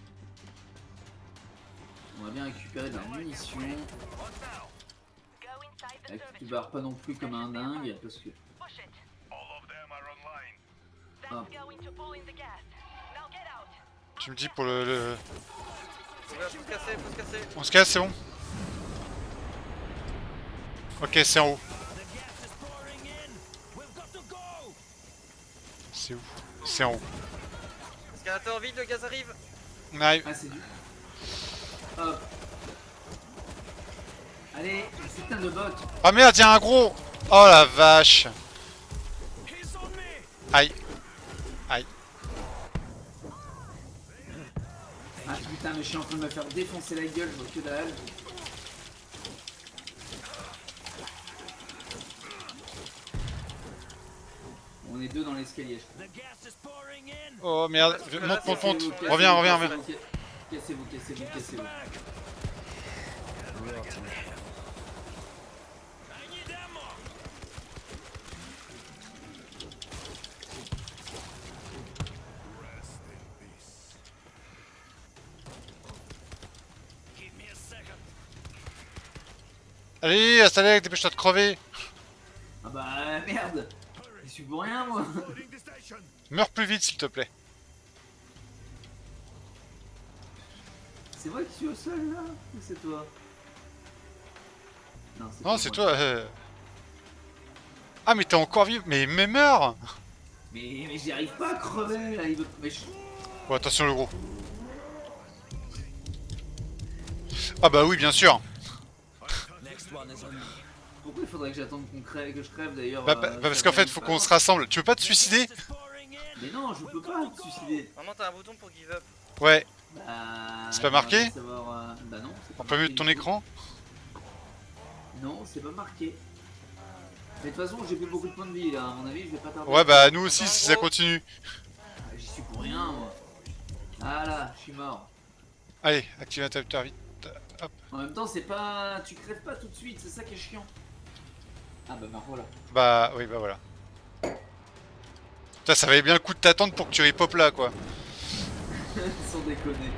S2: On va bien récupérer de la munition.
S6: Go inside the
S2: Tu
S6: service
S2: barres pas non plus comme un dingue parce que...
S6: Push it.
S8: All of them are online.
S6: That's going to pull in the gas. Now get out.
S1: Tu me dis pour le...
S3: Faut se casser, faut se casser.
S1: On se casse, c'est bon? Ok, c'est en haut.
S7: The gas is pouring in. We've got to go.
S1: C'est où? C'est en haut.
S3: Escalator vide, le gaz arrive.
S1: On arrive.
S2: Ah, c'est du... Hop. Allez, putain de bot.
S1: Ah merde, y'a un gros! Oh la vache!
S7: He's on me.
S1: Aïe. Aïe.
S2: Ah putain, mais je suis en train de me faire défoncer la gueule, je vois que dalle. On est deux dans l'escalier. je
S7: The gas is pouring in.
S1: Oh merde, monte, monte, monte.
S2: Cassez-vous,
S1: Reviens, reviens,
S2: cassez-vous,
S1: reviens.
S2: Cassez-vous, cassez-vous, cassez-vous.
S7: Back. Rotten hell. I need ammo.
S1: Allez, installez, dépêche-toi de crever.
S2: Ah bah merde. Je suis pour rien moi.
S1: Meurs plus vite, s'il te plaît.
S2: C'est moi qui suis au sol là ou c'est toi? Non, c'est
S1: Non,
S2: pas
S1: c'est
S2: moi.
S1: toi. Ah, mais t'es encore vivant. Mais meurs.
S2: Mais j'y arrive pas à crever là.
S1: Oh, attention le gros. Ah bah oui, bien sûr.
S7: Next one is on me.
S2: Pourquoi il faudrait que j'attende que je crève d'ailleurs?
S1: Parce qu'en fait, faut qu'on se rassemble. Tu veux pas te suicider?
S2: Mais non, je peux pas me suicider.
S3: Vraiment, t'as un bouton pour give up.
S1: Ouais.
S2: Bah.
S1: C'est pas marqué?
S2: Bah non. C'est pas
S1: En plein milieu de
S2: marqué
S1: ton
S2: du tout.
S1: écran?
S2: Non, c'est pas marqué. Mais de toute façon, j'ai plus beaucoup de points de vie là. À mon avis, je vais pas tarder.
S1: Ouais, bah nous aussi,
S3: Attends,
S1: si ça
S3: gros.
S1: continue.
S2: Ah, j'y suis pour rien moi. Ah là, je suis mort.
S1: Allez, active l'interrupteur vite. Hop.
S2: En même temps, c'est pas. Tu crèves pas tout de suite, c'est ça qui est chiant. Ah bah voilà.
S1: Bah oui, bah voilà. Putain, ça valait bien le coup de t'attendre pour que tu ripopes là, quoi.
S2: Sans déconner.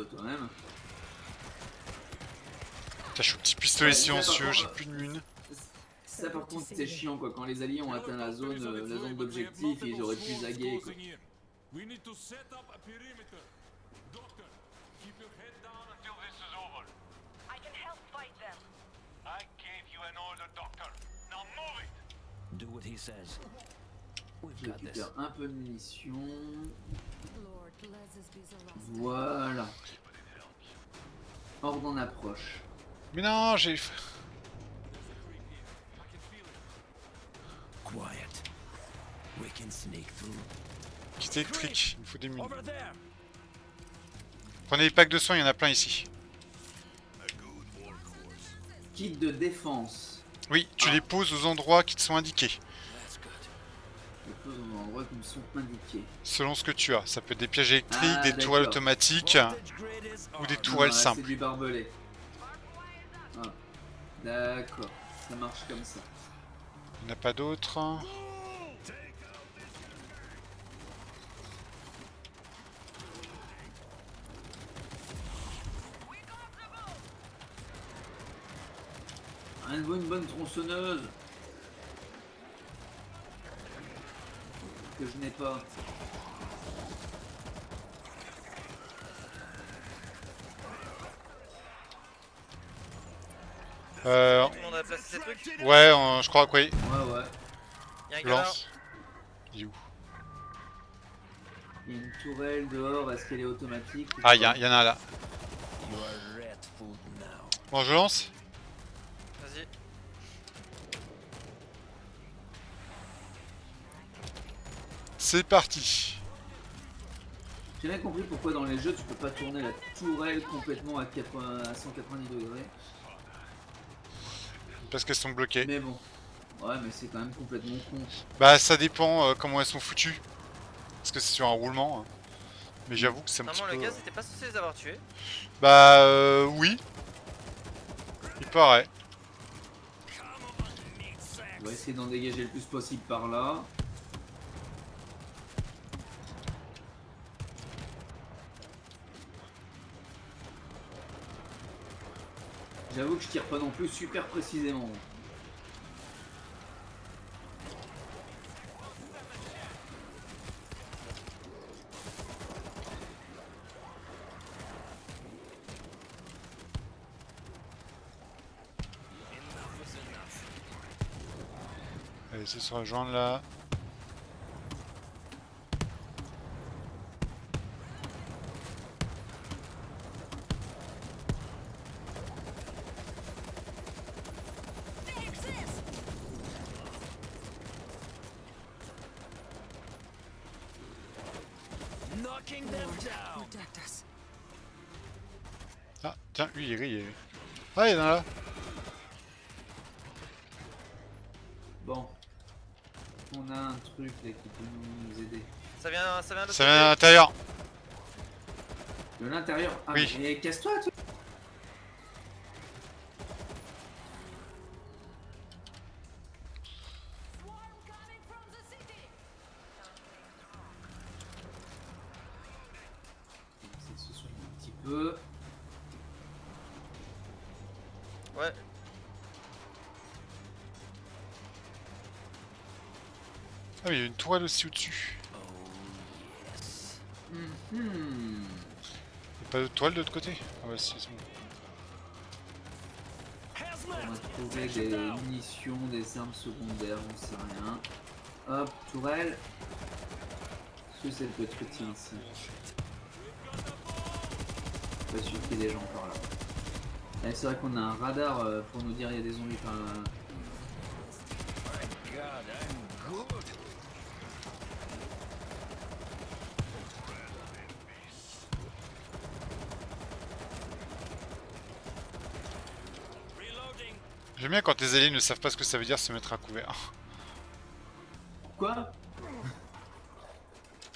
S2: Toi-même.
S1: Putain, je suis au petit pistolet
S2: Ouais, ça,
S1: silencieux,
S2: par
S1: j'ai
S2: contre,
S1: plus de mine.
S2: Ça par contre c'est chiant quoi, quand les alliés ont atteint la zone d'objectif, ils auraient pu zaguer quoi.
S4: We need to set up a perimeter. Doctor, keep your head down
S8: Until this is over.
S6: I can help fight them.
S8: I gave you an order, Doctor. Now move it!
S7: Do what he says. We've
S2: Je
S7: got this.
S2: récupère un peu de munitions.
S9: Lord, let this be the last.
S2: Voilà. Horde en approche.
S1: Mais non, j'ai...
S7: Quiet. We can sneak through.
S1: Kit électrique, il me faut des mines.
S7: Over there.
S1: Prenez les packs de soins, il y en a plein ici.
S2: Kit de défense.
S1: Oui, tu les poses aux endroits qui te sont indiqués.
S7: That's good.
S2: Les choses dans l'endroit qui me sont indiqués.
S1: Selon ce que tu as. Ça peut être des pièges électriques,
S2: Ah,
S1: des tourelles
S2: d'accord.
S1: automatiques
S7: Voltage grid is
S1: ou des
S7: on.
S1: tourelles
S2: Ah,
S1: simples.
S2: c'est du barbelé. Ah, d'accord. Ça marche comme ça.
S1: Il n'y en a pas d'autres.
S2: Rien de vaut une bonne tronçonneuse. Que je n'ai pas.
S3: Tout le monde a placé ses trucs.
S1: Ouais, je crois que oui.
S2: Ouais.
S3: Y'a un
S1: Je
S3: gars là.
S1: lance. Il est où?
S2: Il y a une tourelle dehors, est-ce qu'elle est automatique ou
S1: Ah,
S2: pas
S1: il y en a un là.
S7: You are rat food now.
S1: Bon, je lance.
S3: Vas-y.
S1: C'est parti.
S2: J'ai bien compris pourquoi dans les jeux tu peux pas tourner la tourelle complètement à 190 degrés.
S1: Parce qu'elles sont bloquées.
S2: Mais bon. Ouais, mais c'est quand même complètement con.
S1: Bah, ça dépend comment elles sont foutues. Parce que c'est sur un roulement. Hein. Mais j'avoue que c'est un petit
S3: Normalement,
S1: peu...
S3: le gaz était pas censé les avoir tués.
S1: Bah, oui. Il paraît.
S2: On va essayer d'en dégager le plus possible par là. J'avoue que je tire pas non plus super précisément.
S1: Allez, c'est se rejoindre là.
S7: Knocking them down.
S9: Protect us.
S1: Ah, tiens, lui il est grillé. Lui. Ah, il y en a là.
S2: Bon. On a un truc là qui peut nous aider.
S3: Ça vient de l'autre
S1: Ça vient à
S3: côté.
S1: l'intérieur.
S2: De l'intérieur. Ah,
S1: Oui.
S2: mais casse-toi toi. On va essayer de se soigner un petit peu.
S3: Ouais.
S1: Ah oui, il y a une tourelle aussi au-dessus.
S2: Mhm.
S1: Y'a pas de toile de l'autre côté? Ah ouais, si, c'est bon.
S2: On va trouver des munitions, des armes secondaires, j'en sais rien. Hop, tourelle. Est-ce que ça peut être utile ici? Pas sûr qu'il y ait des gens par là. Et c'est vrai qu'on a un radar pour nous dire il y a des zombies par là.
S1: J'aime bien quand les alliés ne savent pas ce que ça veut dire se mettre à couvert.
S2: Quoi?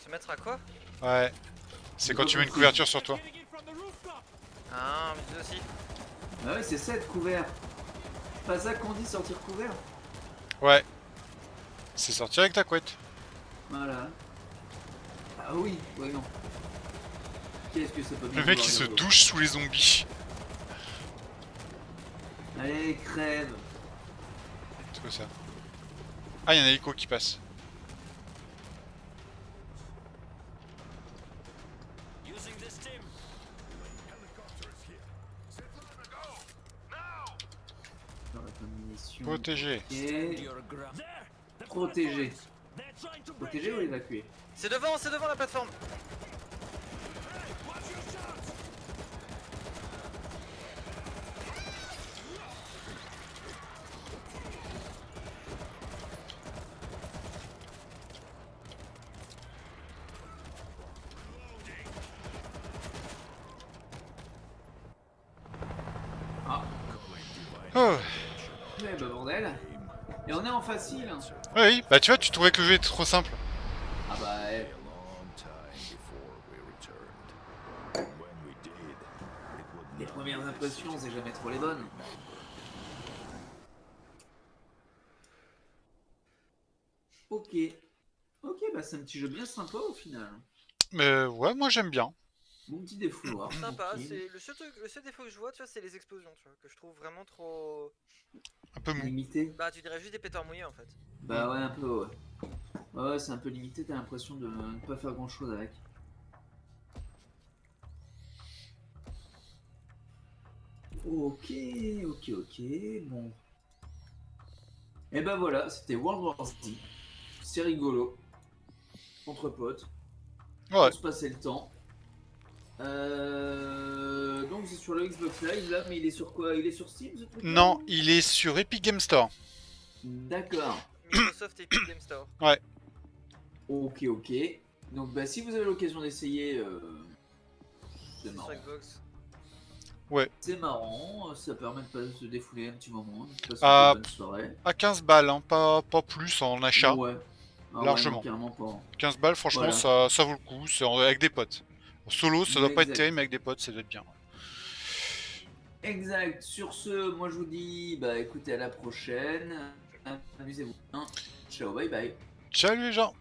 S3: Se mettre à quoi?
S1: Ouais. C'est
S2: J'ai
S1: quand
S2: pas
S1: tu mets une
S2: compris.
S1: couverture sur toi.
S3: Ah, mais aussi.
S2: Bah ouais, c'est ça être couvert. Pas ça qu'on dit sortir couvert.
S1: Ouais. C'est sortir avec ta couette.
S2: Voilà. Ah oui, voyons. Qu'est-ce que ça peut bien
S1: Le mec
S2: vouloir
S1: qui se
S2: dire d'autre?
S1: douche sous les zombies.
S2: Allez, crève.
S1: C'est quoi ça? Ah, y'a un hélico qui passe.
S2: J'aurais pas de munitions.
S1: Protégé.
S2: Et protéger. Protéger ou évacuer?
S3: C'est devant la plateforme.
S2: Ah,
S1: Oh.
S2: ouais, bah bordel. Et on est en facile.
S1: Ouais, oui, bah tu vois, tu trouvais que le jeu était trop simple.
S2: Ah bah,
S5: A long time before we returned. And when we did, it would
S2: les
S5: not
S2: premières
S5: be the
S2: impressions, c'est jamais trop les bonnes. Ok. Ok, bah c'est un petit jeu bien sympa au final.
S1: Mais ouais, moi j'aime bien.
S2: Bon petit défouloir.
S3: Sympa,
S2: tranquille.
S3: c'est le seul défaut que je vois, tu vois, c'est les explosions, tu vois, que je trouve vraiment trop.
S1: Un peu mou.
S2: Limité.
S3: Bah, tu dirais juste des pétards mouillés en fait.
S2: Bah ouais, un peu, ouais. Ouais, c'est un peu limité, t'as l'impression de ne pas faire grand chose avec. Ok, ok, bon. Et bah voilà, c'était World War Z. C'est rigolo. Entre potes.
S1: Ouais.
S2: Pour se passer le temps. Donc c'est sur le Xbox Live là, mais il est sur quoi? Il est sur Steam ce truc?
S1: Non, il est sur Epic Game Store.
S2: D'accord.
S3: Microsoft et Epic Game Store.
S1: Ouais.
S2: Ok. Donc bah si vous avez l'occasion d'essayer, c'est
S3: Sur
S2: marrant.
S3: Xbox.
S2: C'est marrant, ça permet de pas se défouler un petit moment, de passer
S1: Ah,
S2: une bonne soirée.
S1: À 15 balles, hein, pas plus en achat.
S2: Ouais. Ah ouais,
S1: Largement.
S2: non, carrément pas.
S1: 15 balles, franchement,
S2: Voilà.
S1: ça vaut le coup. C'est avec des potes. En solo, ça doit pas être
S2: Exact.
S1: terrible, mais avec des potes, ça doit être bien.
S2: Exact. Sur ce, moi je vous dis, bah écoutez, à la prochaine. Amusez-vous bien. Ciao, bye bye.
S1: Ciao les gens!